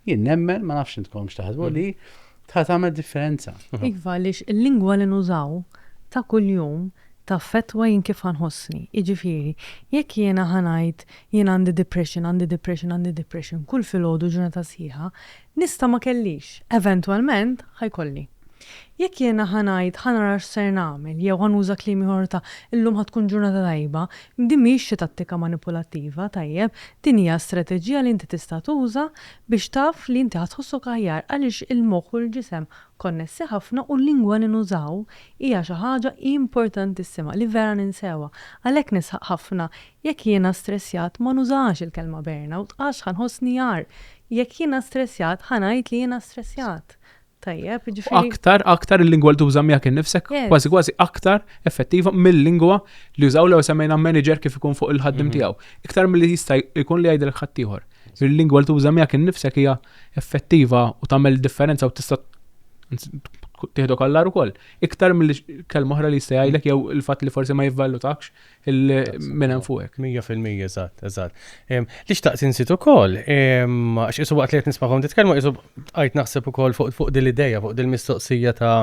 Jien nemmen ma nafx intkom x'taħsbu li tagħmel differenza. Iva għaliex il-lingwa li nużaw ta' kuljum taffettwa jien kif ħanħossni. Jiġifieri, jekk jiena ħanajt jien għandi depression kull filgħodu ġurnata sħiħa, nista' ma kellix, eventwalment ħajkolli. Jekk jiena ħanajt ħanara x'ser nagħmel jew ħanuża kliem ieħor ta' illum ħatkun ġurnata tajba, din mhix xi tattika manipulattiva tajjeb, din hija strateġija li inti tista' tuża biex taf li inti ħatħossok aħjar għaliex il-moħħ u l-ġisem konnessi ħafna u l-lingwa li nużaw hija xi ħaġa importantissima li vera ninsewha. Għalhekk nisħaq ħafna jekk jiena stressjat ma nużax il-kelma burnout għax ħanħossni jar. Jekk jiena stressjat ħanajt li jiena stressjat. Tajjeb, ġifieri. Aktar il-lingwa li tuża miegħek innifsek, Yes. kważi aktar effettiva mill-lingwa li użaw lew semmejna manager kif ikun fuq il-ħaddim tiegħu. Iktar milli jista' jkun li jgħidilek ħadd ieħor. Il-lingwa li tuża miegħek innifsek hija effettiva u tagħmel differenza u tista' tieħdu kallar ukoll. Iktar mill-kelma oħra li jista' jgħidlek jew il-fatt li forsi ma jivvalutakx minn hemm fuqek. 100% eżatt. Li xtaqt insit ukoll, għax isu waqt li qed nisma'hom titkellmu isu qajt naħseb ukoll fuq din l-idea, fuq din mistoqsija ta'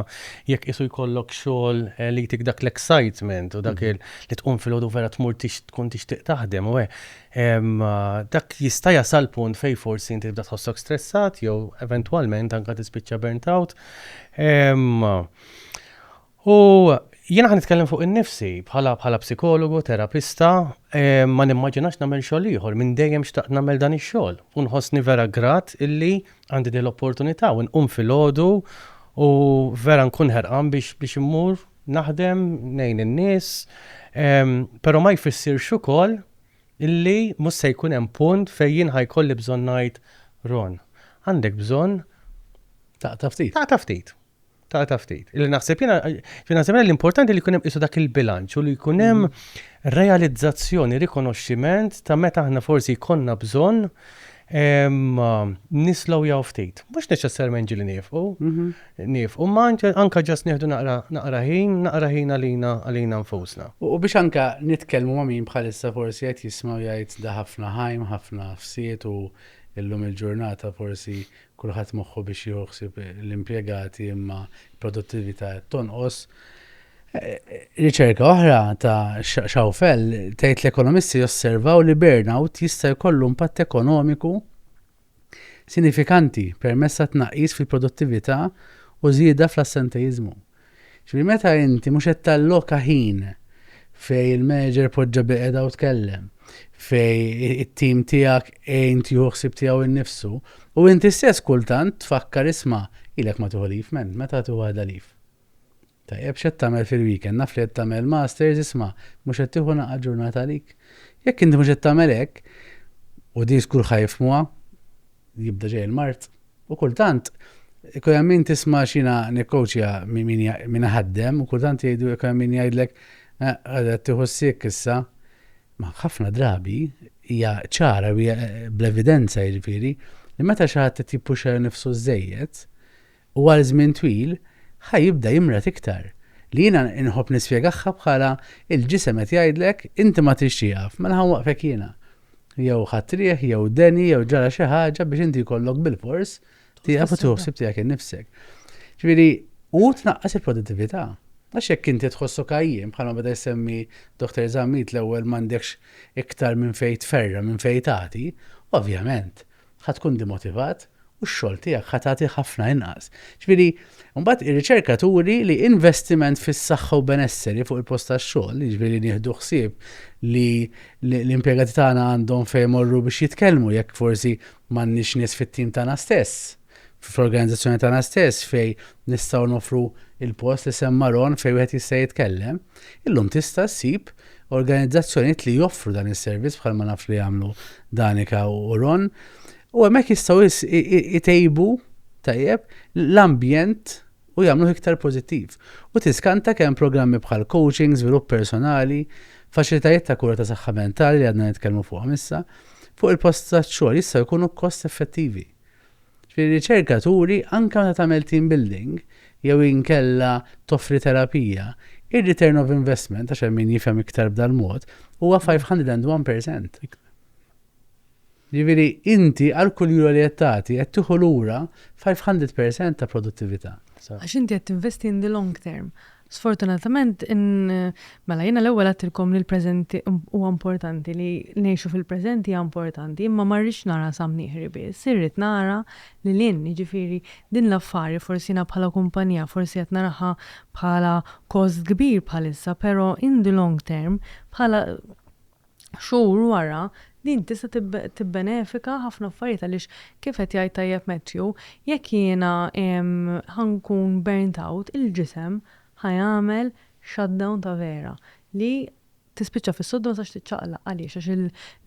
jekk isu jkollok xogħol li jtik dak l-excitement u dak li tqum fil-ħodu vera tmur tkun tixtieq taħdem u dak jista' jasal punt fejn forsi inti tibda tħossok stressat jew eventwalment anke tispiċċa burnt out. U jiena ħan nitkellem fuq innifsi bħala psikologu, terapista, ma nimmaġinax nagħmel xogħol ieħor minn dejjem xtaqt nagħmel dan ix-xogħol. U nħossni vera grat illi għandi din l-opportunità u nqum filgħodu u vera nkun ħerqan biex immur naħdem ngħin in-nies, però ma jfissirx ukoll illi mhux se jkun hemm punt fejn jien ħajkolli bżonn ngħid Ron, għandek bżonn Ta' ftit. ta' ftit. Illi naħseb jiena l-importanti li jkun hemm qisu dak il-bilanċ u li jkun hemm realizzazzjoni, rikonoxximent ta' meta aħna forsi jkollna bżonn nislaw jew ftit. Mhux neċessarjament ġieli nifqu, ma anke ġast nieħdu naqra ħin għalina nfusna. U biex anka nitkellmu ma' min bħalissa forsi qed jismaw jgħid da ħafna ħajm, ħafna fsiet u illum il-ġurnata forsi kulħadd moħħu biex joħsib l-impjegati imma produttività tonqos. Riċerka oħra ta' Schauffel tgħid l-ekonomisti josservaw li burnout jista' jkollu impatt ekonomiku sinifikanti permezz ta' tnaqqis fil-produttività u żieda fl-assentejiżmu. Ġifieri meta inti mhux qed talloka ħin fej il-manager poġġa biqeda u tkellem, fej it-tim tiegħek ejn tieħu tiegħu innifsu u inti stess kultant tfakkar isma' ilek ma tieħu leave meta tieħu għadha leave. Tajjeb x'qed tagħmel fil-weekend, naf li qed tagħmel masters isma' mhux qed tieħu naqgħa ġurnata għalik. Jekk inti mhux qed tagħmel hekk u di skur ħajfmuha jibda ġej il-Mart u kultant ikun hemm min tisma' xina nikkoċja min ħaddem u kultant jgħidu ikun hemm min jgħidlek għadha tieħu s-siek issa. Ma ħafna drabi hija ċara bl-evidenza jiġifieri li meta xi ħadd qed jippuxa nifsu żejjed u għal żmien twil ħajibda jimret iktar. Li jiena inħobb nispjegaħħa bħala il-ġisem qed jgħidlek inti ma trix tieqaf, mela ħanwaqfek jiena. Jew ħatrieħ, jew deni, jew ġara xi ħaġa biex inti jkollok bil-fors tieqaf u tuħsib tiegħek innifsek. Ġifieri u tnaqqas il-produttività. Għax jekk inti tħossok għajjiem bħalma beda jsemmi Dr. Zammit l-ewwel m'għandekx iktar minn fejn tferra minn fejn tagħti, ovvjament ħatkun dimotivat u x-xogħol tiegħek ħatati ħafna inqas. Ġifieri, mbagħad ir-riċerka turi li investiment fis-saħħa u benesseri fuq il-post tax-xogħol, jiġifieri nieħdu ħsieb li l-impjegati tagħna għandhom fejn morru biex jitkellmu jekk forsi m'għandniex nies fit-tim tagħna stess, fl-organizzazzjoni tagħna stess fejn nistgħu nofru il-post li semma Ron fejn wieħed jista' jitkellem, illum tista' ssib organizzazzjonijiet li joffru dan is-servizz bħalma naf li jagħmlu Danika u Ron. U hemmhekk jistgħu jtejbu tajjeb l-ambjent u jagħmlu iktar pożittiv. U tiskanta kemm programmi bħal coaching, żvilupp personali, faċilitajiet ta' kura ta' saħħa mentali li għadna nitkellmu fuqhom issa, fuq il-post tax-xogħol jistgħu jkunu kost effettivi. Fir-riċerka turi anke meta tagħmel team building jew inkella toffri terapija, ir-return of investment għax hemm min jifhem iktar b'dal mod huwa 501%. Ġifieri inti għal kull euro li qed tagħti qed tieħu lura 500% ta' produttività. Għax inti qed tinvesti in the long term. Sfortunatament mela jiena l-ewwel għattilkom li l-preżenti huwa importanti li ngħixu fil-preżenti hija importanti, imma ma rridx nara sam nieħri biss, irrid nara li lin jiġifieri din l-affari forsi jiena bħala kumpanija forsi qed naraha bħala kost kbir bħalissa, però in the long term bħala xhur wara din tista' tibbenefika ħafna affarijiet għaliex kif qed jgħid tajjeb Matthew, jekk jiena ħankun burnt out, il-ġisem ħajamel shutdown ta' vera li tispiċċa fis-sodda ma sax tiċċaqlaq għaliex għax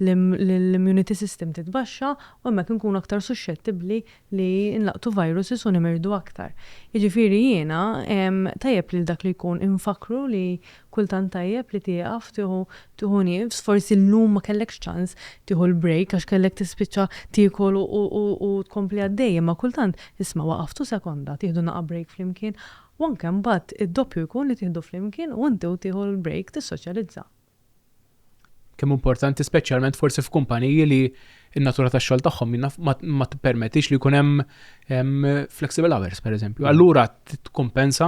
l-immunity system titbaxxa u hemmhekk inkunu aktar suscettibbli li nlaqtu viruses u nimirdu aktar. Jiġifieri jiena tajjeb li dak li jkun infakru li kultant tajjeb li tieqaf tieħu nifs, forsi llum ma kellekx ċans tieħu l-break għax kellek tispiċċa tiekol u tkompli għaddejjem ma kultant isma' waqaftu sekonda tieħdu naqa' break flimkien. U anke mbagħad id-doppju jkun li tieħdu flimkien u inti tieħu l-break tissoċjalizza. Kemm importanti speċjalment forsi f'kumpaniji li n-natura tax-xogħol tagħhom ma tippermettix li jkun hemm flexible hours pereżempju. Allura tkompensa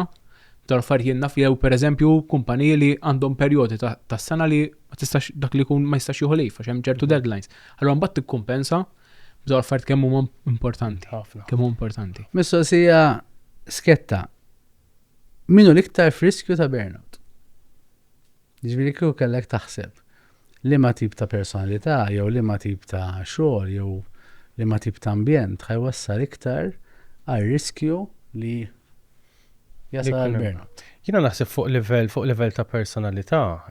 tal-affarijiet naf jew pereżempju kumpaniji li għandhom perjodi tas-sena li ma tistax dak li jkun ma jistax jieħu leave għax hemm ċertu deadlines. Allura mbagħad tikkumpensa b'dawn affarijiet kemm huma importanti. Kemm huma importanti. Mistoqsija sketta. Minu l-iktar friskju ta' burnout? Ġifieri kieku kellek taħseb liema tip ta' personalità jew liema tip ta' xogħol jew liema tip ta' ambjent ħajwassal iktar għar-riskju li jasal għal-burnout. Jiena naħseb fuq livell ta' personalità.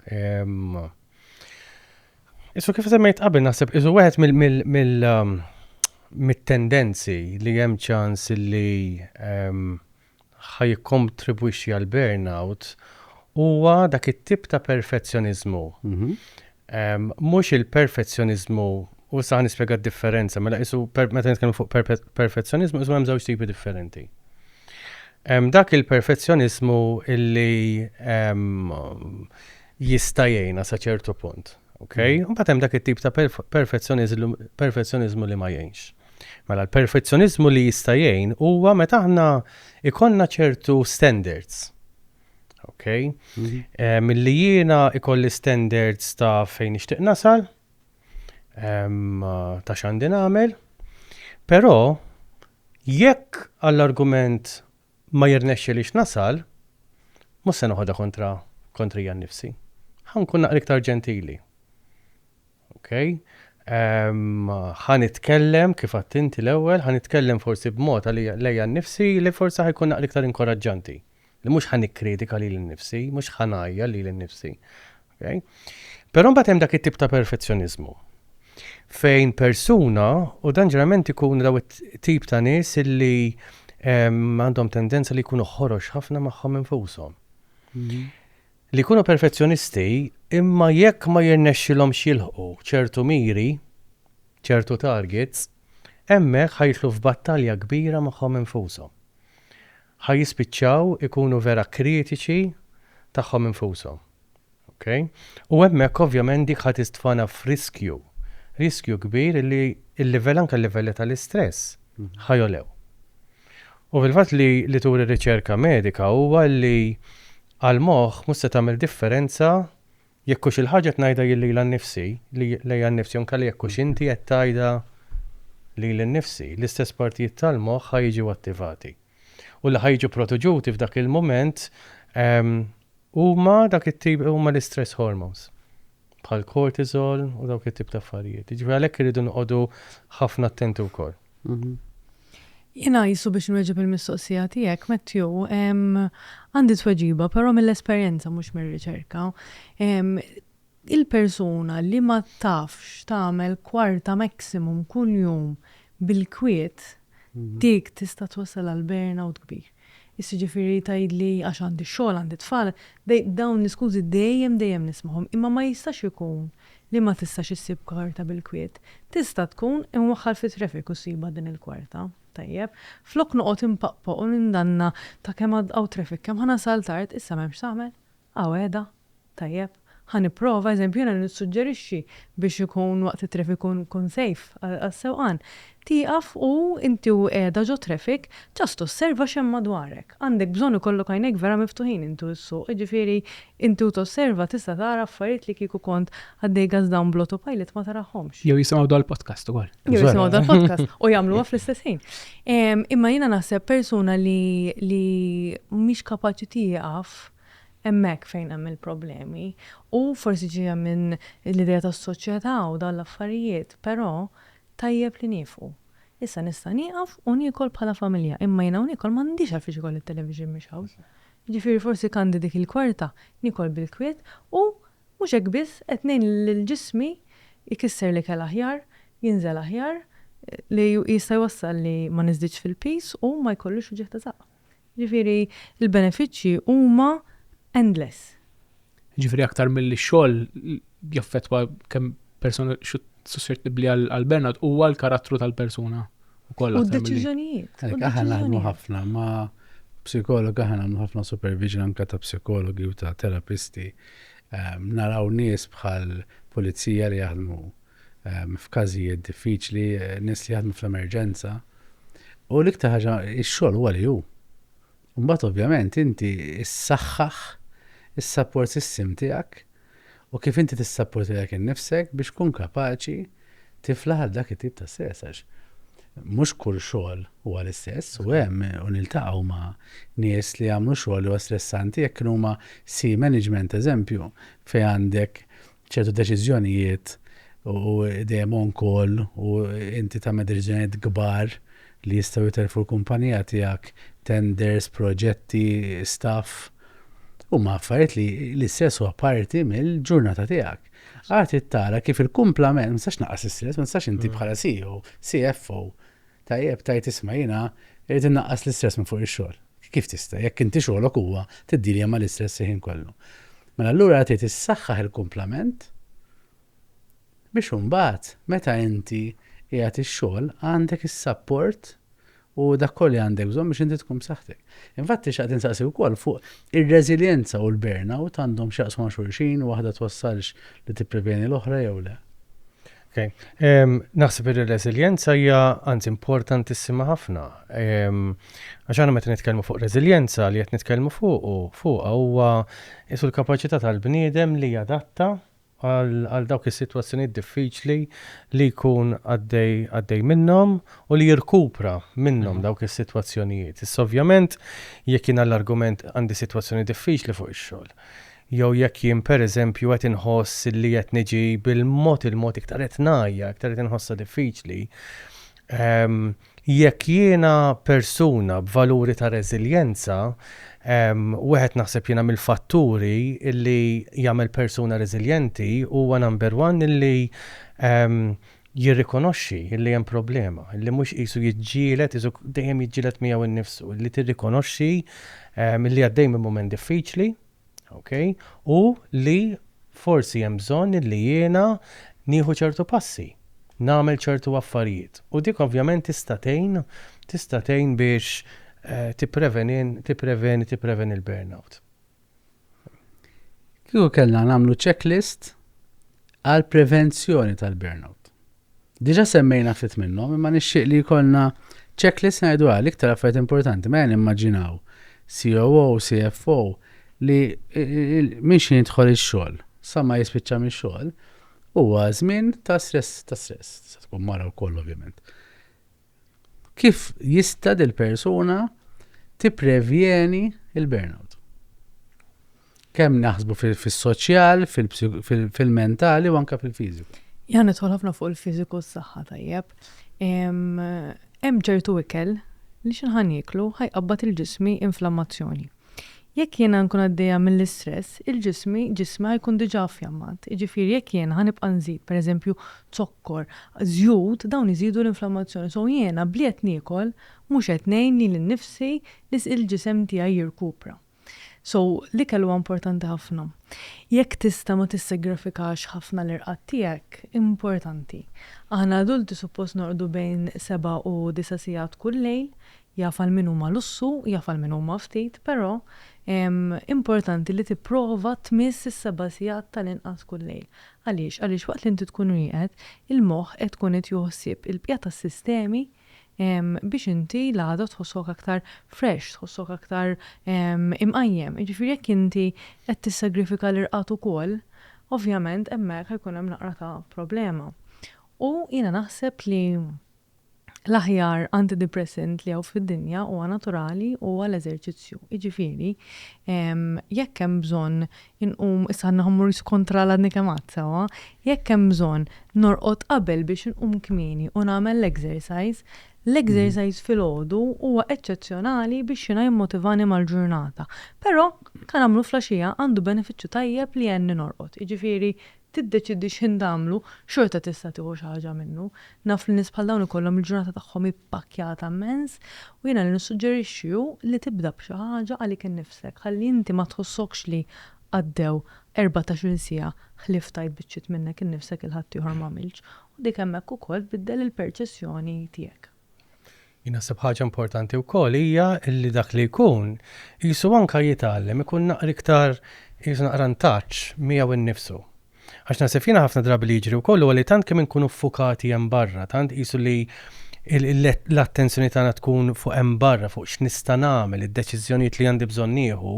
Issu kif semmejt qabel naħseb isu wieħed mit-tendenzi li hemm ċans li ħajkontribwixxi għal burnout huwa dak it-tip ta' perfezzjonizmu. Mhux il-perfezzjonizmu u sa nispjega d-differenza, mela isu meta nitkellmu fuq perfezzjonizmu isu hemm żewġ tipi differenti. Dak il-perfezzjonizmu illi jista' jgħinna sa ċertu punt, okay? U mbagħad hemm dak it-tip ta' perfezzjonizmu li ma jgħinx. Mela l-perfezzjonizmu li jista' jgħin huwa meta aħna ikonna ċertu standards. Okay? Milli jiena ikolli standards ta' fejn nixtieq nasal, ta' x'għandi nagħmel, però jekk għall-argument ma jirnexxilix nasal, mhux se noħodha kontrija nnifsi. Ħankun naqra iktar ġentili. Okay? ħanitkellem kif għadt inti l-ewwel, ħanitkellem forsi b'mod lejja nnifsi li forsi ħajkun naqra iktar inkoraġġanti. Li mhux ħanikkritika lili nnifsi, mhux ħanajja lili nnifsi. Okay? Però mbagħad hemm dak it-tip ta' perfezzjoniżmu. Fejn persuna u dan ġeneralment ikun daw it-tip ta' nies illi għandhom tendenza li jkunu ħorox ħafna magħhom infushom. Li jkunu perfezzjonisti imma jekk ma jirnexxilhomx jilħqu ċertu miri, ċertu targets, hemmhekk ħajtlu f'battalja kbira magħhom infushom. Ħajispiċċaw ikunu vera kritiċi tagħhom infushom. Okay? U hemmhekk ovvjament dik ħadd tistfana f'riskju. Riskju kbir li l-livell anke l-livelli tal-istress ħajolew. U fil-fatt li turi riċerka medika huwa li għal-moħħ mhux se tagħmel differenza jekk hux il-ħaġa tngħidha lilha nnifsi, lejha nnifsi anke jekk hux inti qed tgħidha lilha nnifsi, l-istess partijiet tal-moħħ ħajġu attivati. U li ħajġu protoġuti f'dak il-moment huma dak it-tip huma l-istress hormones. Bħal cortisol u dawk it-tip ta' affarijiet. Jiġifieri għalhekk iridu noqogħdu ħafna attenti wkoll. Jiena jisu biex nweġġeb il-mistoqsija tiegħek Matthew, għandi tweġiba, però mill-esperjenza mhux mir-riċerka. Il-persuna li ma tafx tagħmel kwarta maximum kull jum bil-kwiet dik tista' twassal għal burnout kbir. Ġifieri tgħidli għax għandi xogħol għandi tfal, dawn l-iskużi dejjem nisma'hom, imma ma jistax ikun li ma tistax issib kwarta bil-kwiet. Tista' tkun imwaħħal fit-traffic u ssiba din il-kwarta. Tajjeb, flok noqgħod impaqqpoq u nindanna ta' kemm għaw traffic, kemm ħanasal tard, issa m'hemmx tagħmel. Qiegħda, tajjeb. Ħanipprova, eżempju, jiena nissuġġerixxi biex ikun waqt it-traffic kun safe għas-sewqan. Tieqaf u inti u qiegħda ġo traffic, ġast osserva x'hemm madwarek. Għandek bżonn ikollok għajnejk vera miftuħin intu s-suq, jiġifieri inti tosserva tista' tara affarijiet li kieku kont għaddej gazdawn bl-autopilot ma tarahomx. Jew jisimgħu dal-podcast ukoll. Jew jisimgħu dal-podcast u jagħmluha fl-istess ħin. Imma jiena naħseb persuna li mhix kapaċi tieqaf hemmhekk fejn hemm il-problemi u forsi ġejja minn l-idea tas-soċjetà u dan l-affarijiet, però tajjeb li nieqfu. Issa nista' nieqaf u niekol bħala familja, imma jiena niekol m'għandix għalfiex ikoll it-television mhix hawn. Ġifieri forsi kandi dik il-kwarta niekol bil-kwiet u Mhux hekk biss qed ngħin lill-ġismi ikisser li kell aħjar, jinżel aħjar, li jista' jwassal li ma niżdidx fil-pis u ma jkollux uġieħ ta' zaqqa. Ġifieri il-benefiċċji huma endless. Ġifieri aktar milli xogħol jaffettwa kemm persuna suscettibbli għal burnout huwa l-karattru tal-persuna ukoll. U d-deċiżjonijiet. Aħna naħdmu ħafna ma' psikologi, aħna naħdmu ħafna supervision anke ta' psikologi u ta' terapisti. Naraw nies bħal pulizija li jaħdmu f'każijiet diffiċli, nies li jaħdmu fl-emerġenza. U l-iktar ħaġa x-xogħol huwa li hu. Mbagħad ovvjament inti issaħħaħ is-support system tiegħek u kif inti tissapportilek innifsek biex tkun kapaċi tiflaħ dak it-tip ta' stress. Mhux kull xogħol huwa l-istess u hemm u niltaqgħu ma' nies li jagħmlu xogħol li huwa stressanti jekk kienu huma sea management eżempju fejn għandek ċertu deċiżjonijiet u dejjem on call u inti tagħmel deċiżjonijiet kbar li jistgħu jitelfu l-kumpanija tiegħek, tenders, proġetti, staff. Huma affarijiet li l-istress huwa parti mill-ġurnata tiegħek. Għarti tara kif il-kumplament, ma nistax naqas is-stress, ma nistax inti bħala CEO, CFO, tajjeb tajt isma' jiena irid innaqqas l-istress minn fuq ix-xogħol. Kif tista' jekk inti xogħolok huwa tiddilja ma l-istress ħin kollu. Mela allura trid issaħħaħ il-kumplament biex imbagħad meta inti qiegħed ix-xogħol għandek is-support u dak kolli għandek bżonn biex inti tkun b'saħħtek. Infatti xaqt insaqsi wkoll fuq ir-reżiljenza u l-burnout għandhom x'jaqsmu ma' xulxin u waħda twassalx li tippreveni l-oħra jew le. Okay. Naħseb ir-reżiljenza hija anzi importantissima ħafna. Għax aħna meta nitkellmu fuq reżiljenza li qed nitkellmu fuqha huwa isu l-kapaċità tal-bniedem li jadatta għal dawk is-sitwazzjonijiet diffiċli li jkun għaddej minnhom u li jirkupra minnhom dawk is-sitwazzjonijiet. Issa ovvjament jekk jien l-argument għandi sitwazzjoni diffiċli fuq ix-xogħol. Jew jekk jien pereżempju qed inħoss li qed niġi bil-mod iktar qed ngħajja, iktar qed inħossha diffiċli. Jekk jiena persuna b'valuri ta' reżiljenza, wieħed naħseb jiena mill-fatturi illi jagħmel persuna reżiljenti huwa number one illi jirrikonoxxi illi hemm problema, illi mhux qisu jiġġieled, isu dejjem jiġġieled miegħu innifsu, illi tirrikonoxxi illi għaddej minn mument diffiċli, okay? U li forsi hemm bżonn illi jiena nieħu ċertu passi, nagħmel ċertu affarijiet. U dik ovvjament tista' tgħin biex tippreveni il-burnout. Kieku kellna nagħmlu checklist għal prevenzjoni tal-burnout. Diġà semmejna ftit minnhom, imma nixtieq li jkollna checklist ngħidu għal iktar affarijiet importanti, ma nimmaġinaw COO, CFO li mhix jidħol ix-xogħol, sa ma jispiċċa mix-xogħol, huwa żmien ta' stress, se tkun mara wkoll ovvjament. Kif jista' dil-persuna tipprevjeni il-burnout? Kemm naħsbu fis-soċjal, fil-mentali u anke fil-fiżiku. Jan nidħol ħafna fuq il-fiżiku s-saħħa tajjeb. Hemm ċertu ikel li xinħan jieklu ħajqabbad il-ġismi inflammazzjoni. Jekk jiena nkun għaddejja mill-istress, ġismi ħajkun diġà affjammat. Jiġifieri jekk jiena ħanibqa' nżid pereżempju zokkor, żjud, dawn iżidu l-inflammazzjoni. So jiena bliet niekol mhux qed ngħin li nnifsi li il-ġisem tiegħi jirkupra. So l-ikel huwa importanti ħafna. Jekk tista' ma tissagrifikax ħafna l-irqad tiegħek, importanti. Aħna adulti suppost norqdu bejn 7 u 9 sigħat kull lejl, jafal min huma lussu, jafal min huma ftit, però importanti li tipprova tmiss is-7 sigħat tal-inqas kull lejl. Għaliex waqt li inti tkun wieqed, il-moħħ qed tkun qed joħsieb il-bqija tas-sistemi biex inti l-għada tħossok aktar fresh, tħossok aktar imqajjem. Jiġifieri jekk inti qed tissagrifika l-irqad ukoll, ovvjament hemmhekk ħajkun hemm naqra ta' problema. U jiena naħseb li l-aħjar antidepressant li għaw fid-dinja huwa naturali huwa l-eżerċizzju. Iġifieri, jekk hemm bżonn inqum issa naħmur kontra l-għadni kemm sewa, jekk hemm bżonn norqod qabel biex inqum kmieni u nagħmel l-exercise fil-ħodu huwa eċċezzjonali biex jiena jimmotivani mal-ġurnata. Però kan nagħmlu flaxija għandu benefiċċju tajjeb li jenni norqod. Iġifieri tiddeċidi x'in tagħmlu, xorta tista' tieħu xi ħaġa minnu. Naf li nies bħal dawn ikollhom il-ġurnata tagħhom ippakkjata immens u jiena li nissuġġerixxi li tibda b'xi ħaġa għalik innifsek. Ħalli inti ma tħossokx li għaddew 14 siegħa ħliftajt biċċiet minnek innifsek il-ħadd ieħor m'għamilx. U dik hemmhekk ukoll tbiddel il-perċezzjoni tiegħek. Naħseb ħaġa importanti wkoll hija li dak li jkun jisu anke jitgħallem ikun naqra iktar jisu naqra ntaċċ miegħu innifsu. Għax naħseb jiena ħafna drabi li jiġri wkoll huwa li tant kemm inkunu ffukati hemm barra, tant qisu li l-attenzjoni tagħna tkun fuq hemm barra, fuq x'nista' nagħmel, id-deċiżjonijiet li għandi bżonn nieħu,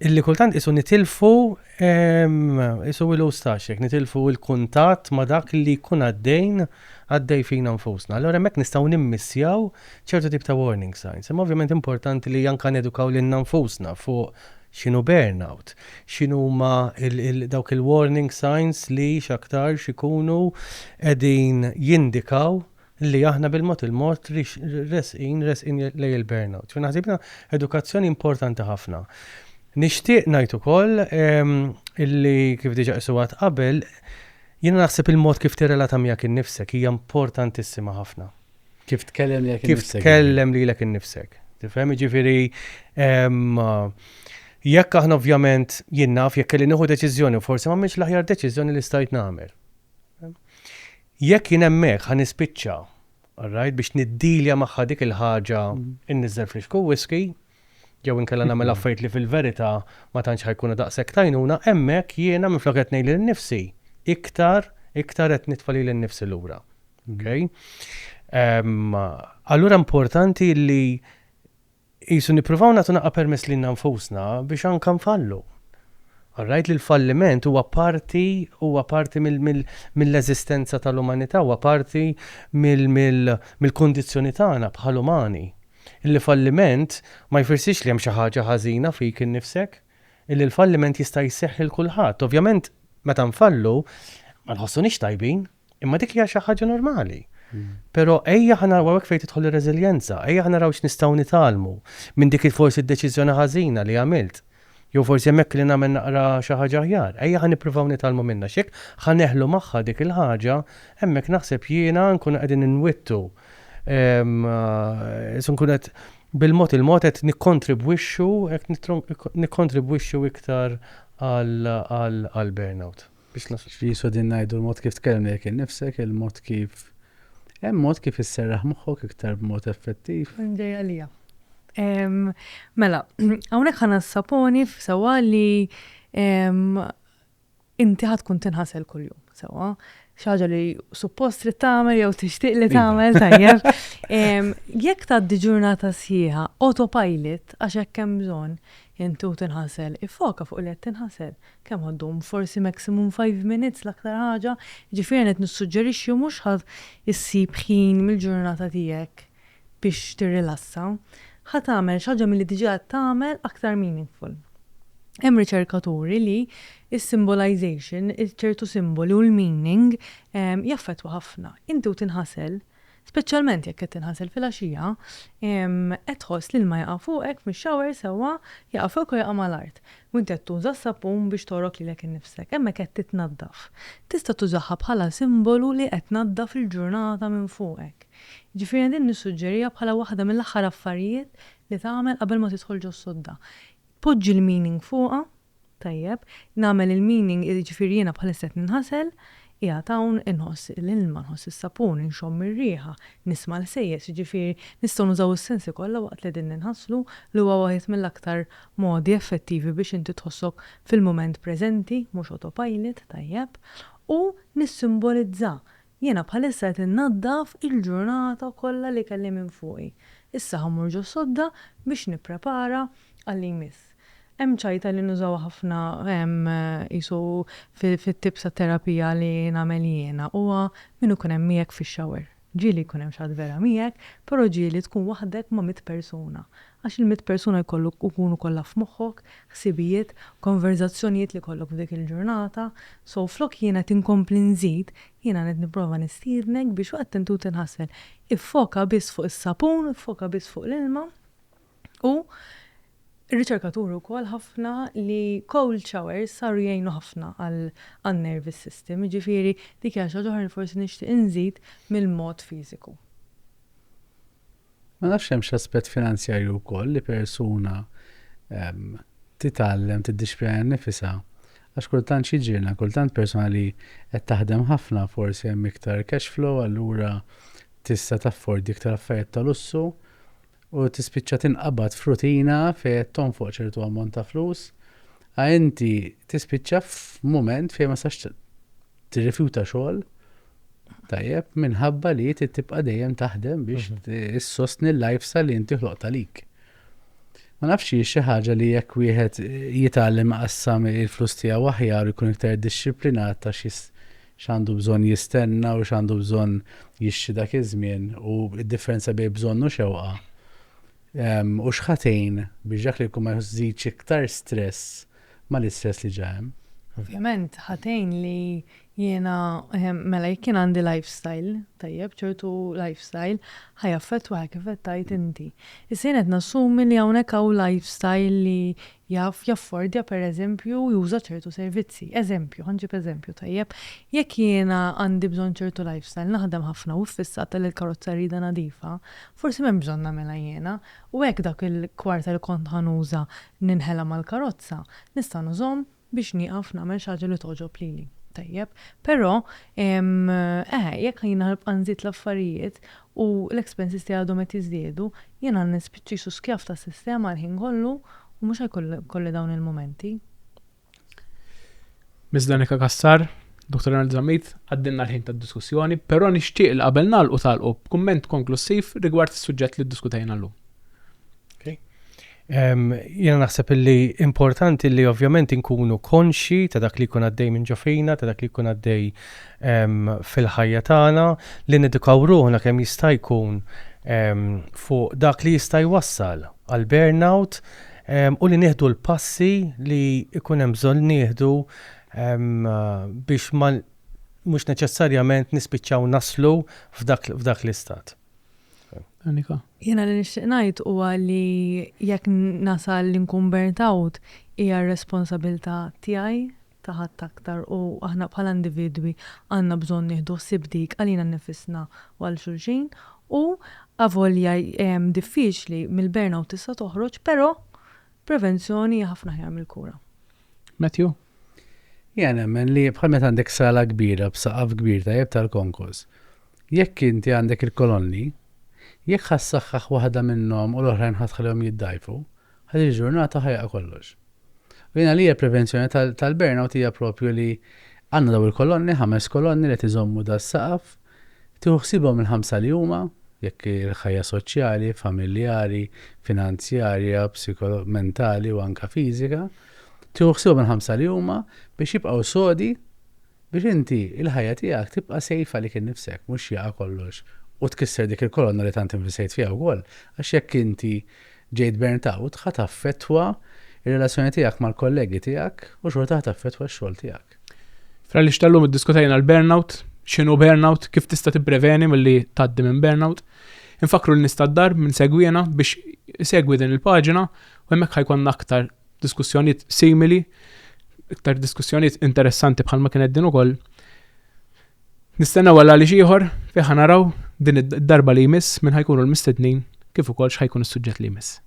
illi kultant qisu nitilfu qisu l-ustaxek, nitilfu l-kuntatt ma' dak li jkun għaddej fina nfusna. Allora hemmhekk nistgħu nimmissjaw ċertu tip ta' warning signs. Imma ovvjament importanti li anke nedukaw lilna nfusna fuq xinu burnout, xinu ma dawk il-warning signs li xaktar xikunu edin jindikaw li aħna bil-mod resqin lej il-burnout. Naħsibna edukazzjoni importanti ħafna. Nixtieq ngħid ukoll illi kif diġà qisuwat qabel, jiena naħseb il-mod kif tirrelata miegħek innifsek hija importantissima ħafna. Kif tkellem lilek Kif tkellem lilek innifsek. Tifhem, jiġifieri jekk aħna ovvjament jien naf jekk kelli nieħu deċiżjoni u forsi m'għamilx l-aħjar deċiżjoni li stajt nagħmel. Jekk jien hemmhekk ħanispiċċa, alright, biex niddilja magħha dik il-ħaġa inniżżel friskku whisky, jew inkella nagħmel affarijiet li fil-verità ma tantx ħajkunu daqshekk tajnuna, hemmhekk jiena minflok qed ngħid lil-nnifsi iktar qed nitfa' lil innifsi lura. Okay? Allura importanti li jisu nippruvaw nagħtu naqqa permess lil nfusna biex anke nfallu. Alright, li l-falliment huwa parti mill-eżistenza tal-umanità, huwa parti mill-kondizzjoni tagħna bħal umani. Il-falliment ma jfirsix li hemm xi ħaġa ħażina fik innifsek, il-falliment jista' jseħħ il kulħadd. Ovvjament meta nfallu ma nħossunix tajbin, imma dik hija xi ħaġa normali. Pero ejja ħanaraw hekk fejn tidħol ir-reżiljenza, ejja ħanaraw x'nistgħu nitalmu minn dik forsi d-deċiżjoni ħażina li għamilt. Jew forsi hemmhekk li nagħmel naqra xi ħaġa aħjar, ejja ħanippruvaw nitalmu minnha x'hekk ħaneħlu magħha dik il-ħaġa, hemmhekk naħseb jiena nkunu qegħdin inwittu. Nkun qed bil-mod qed nikkontribwixxu iktar għal burnout. Biex naslu. Jisu din ngħidu l-mod kif tkellem lilek innifsek, il-mod kif hemm mod kif isserraħ moħħok iktar b'mod effettiv. Ġej għalija. Mela, hawnhekk ħana s-saponi f'sewwa li inti ħadkun tinħasel kuljum sewwa. Xaġa li suppost trid tagħmel jew tixtieq li tagħmel tajjeb. Jekk tgħaddi ġurnata sħiħa autopilot għax hekk hemm bżonn inti tinħasel, ifoka fuq li qed tinħasel. Kemm għaddhom forsi maximum 5 minutes l-aktar ħaġa, ġifieri qed nissuġġerixxi mhux ħadd issib ħin mill-ġurnata tiegħek biex tirrilassa. Ħa tagħmel xi ħaġa milli diġà tagħmel aktar meaningful. Hemm riċerkaturi li is-symbolization, ċertu simboli u l-meaning jaffettwa ħafna. Inti tinħasel, speċjalment jekk qed tinħasel fil-għaxija, qed tħoss li l-ma jaqa' fuqek mix-shower sewwa jaqa' fuq u jaqa' mal-art. U inti qed tuża s-sapun biex torok lilek innifsek, hemmhekk qed titnaddaf. Tista' tużaha bħala simbolu li qed tnaddaf il-ġurnata minn fuqek. Ġifieri din nissuġġerija bħala waħda mill-aħħar affarijiet li tagħmel qabel ma tidħol ġo s-sodda. Poġġi l-meaning fuqha, tajjeb, nagħmel il-meaning ġifieri jiena bħalissa qed ninħasel, hija tawn inħoss l-ilma, nħoss is-sapun, inxomm ir-rieħa, nisma' l-sejjes, ġifieri nistgħu nużaw is-sensi kollha waqt li din ninħasslu li huwa waħed mill-aktar modi effettivi biex inti tħossok fil-mument preżenti, mhux autopilot, tajjeb, u nissimbolizza. Jiena bħalissa qed innaddaf il-ġurnata kollha li kelli minn fuqi. Issa ħammur ġo sodda biex nipprepara għall jmiss. Hemm ċajta li nużaw ħafna qisu fit-tips tat-terapija li nagħmel jiena huwa min ikun hemm miegħek fix-shower. ġieli jkun hemm xatt vera miegħek, però ġieli tkun waħdek ma' 100 persuna. Għax il-100 persuna jkollok ikunu kollha f'moħħok, ħsibijiet, konverzazzjonijiet li kollok f'dik il-ġurnata, so flok jiena tinkompli nżid, jiena qed nipprova nistiednek biex waqt intu tinħassel. Iffoka biss fuq is-sapun, iffoka biss fuq l-ilma u ir-riċerkaturi wkoll ħafna li cold showers saru jgħinu ħafna għal-nervous system, ġifieri dik hija xi ħaġa li forsi nixtieq inżid mill-mod fiżiku. Ma nafx hemm x'aspett finanzjarju wkoll li persuna titgħallem tiddixpjaja nnifisha. Għax kultant xiġielna, kultant persuna li qed taħdem ħafna forsi hemm iktar cash flow, allura tista' taffordi iktar affarijiet ta' lussu u tispiċċa tinqabad f'rutina fejn tonfoq ċertu ammont ta' flus, inti tispiċċa f'mument fejn ma sax tirrifjuta xogħol tajjeb minħabba li tibqa' dejjem taħdem biex issostni l-lifestyle li inti ħloqta għalik. Ma nafx xi ħaġa li jekk wieħed jitgħallem qassam il-flus tiegħu aħjar u jkun iktar dixxiplinat ta' x'għandu bżonn jistenna u x'għandu bżonn jixxi dak iż-żmien u d-differenza bejn bżonn u xewqa. U x'ħatejn biex dak li jkun ma jżidx iktar stress ma l-istress li ġehem. Ovvjament, ħatejn li jiena mela jekk kien għandi lifestyle, tajjeb, ċertu lifestyle, ħajaffettwa kif qed tgħid inti. Issa qed nassumi li hawnhekk hawn lifestyle li jaf jaffordja pereżempju juża ċertu servizzi. Eżempju, ħanġib eżempju tajjeb, jekk jiena għandi bżonn ċertu lifestyle, naħdem ħafna u fissata li l-karozza rida nadifa, forsi m'hemm bżonn nagħmilha jiena, u hekk dak il-kwarta li kont ħanuża ninħela mal-karozza, nista' nużhom biex nieqaf nagħmel xi ħaġa li toġob lili. Tajjeb, però jekk jiena nibqa' nżid l-affarijiet u l-expenses tiegħi għadhom qed jiżdiedu, jiena nispiċċi skjaf ta' sistema l-ħin kollu u mhux ħajkolli dawn il-momenti. Miss Danika Kassar, Dr. Arnold Zammit, għaddinna l-ħin tad-diskussjoni, però nixtieq li qabel nagħlqu talqu b'kumment konklusiv rigward is-suġġett li ddiskutejna llum. Jena naħseb li importanti li ovvjament inkunu konxi ta' dak li jkun għaddej minn ġofina, ta' dak li jkun għaddej fil-ħajja tagħna, li nedikaw ruħna kemm jista' jkun fuq dak li jista' jwassal għal burnout u li nieħdu l-passi li jkun hemm bżonn nieħdu biex ma mhux neċessarjament nispiċċaw naslu f'dak l-istat. Danika. Jiena li nixtieq ngħid huwa li jekk nasal li nkun burnt out hija r-responsabilità tiegħi ta' ħadd aktar u aħna bħala individwi għandna bżonn nieħdu ħsieb dik għalina nnifisna u għal xulxin u avolja diffiċli mill-burnout tista' toħroġ, però prevenzjoni hija ħafna ħjar mill-kura. Matthew? Jena nemmen li bħal meta għandek sala kbira b'saqaf kbir tajjeb tal-konkos. Jekk inti għandek il-kolonni, jekk ħassaħħaħ waħda minnhom u l-oħrajn ħadħalhom jiddajfu, ħad il-ġurnata ħajqa kollox. U jiena li prevenzjoni tal-burnout hija propju li għandna daw il-kolonni, 5 kolonni li tiżommu das-saqaf, tieħu ħsiebhom il-5 li huma, jekk il-ħajja soċjali, familjari, finanzjarja, mentali u anka fiżika, tieħu ħsiebhom il-5 li huma biex jibqgħu sodi biex inti il-ħajja tiegħek tibqa' sejfa li kien nifsek, mhux jaqa' kollox. U tkisser dik il-kolonna li tant investejt fiha wkoll, għax jekk inti ġejt burnt out ħadd taffettwa ir-relazzjoni tiegħek mal-kollegi tiegħek u xorta taffettwa x-xogħol tiegħek. Fra li xtallum iddiskutejna l-burnout, x'inhu burnout, kif tista' tippreveni milli tgħaddi minn burnout. Infakru li nista' d-dar minn segwina biex segwi din il-paġina u hemmhekk ħajkonna aktar diskussjonijiet simili, iktar diskussjonijiet interessanti bħalma kienet din ukoll. Nistennew għal li ieħor fejn ħanaraw din id-darba li jmiss minn ħajkunu l-mistednin kif ukoll x'ħajkun is-suġġett li jmiss.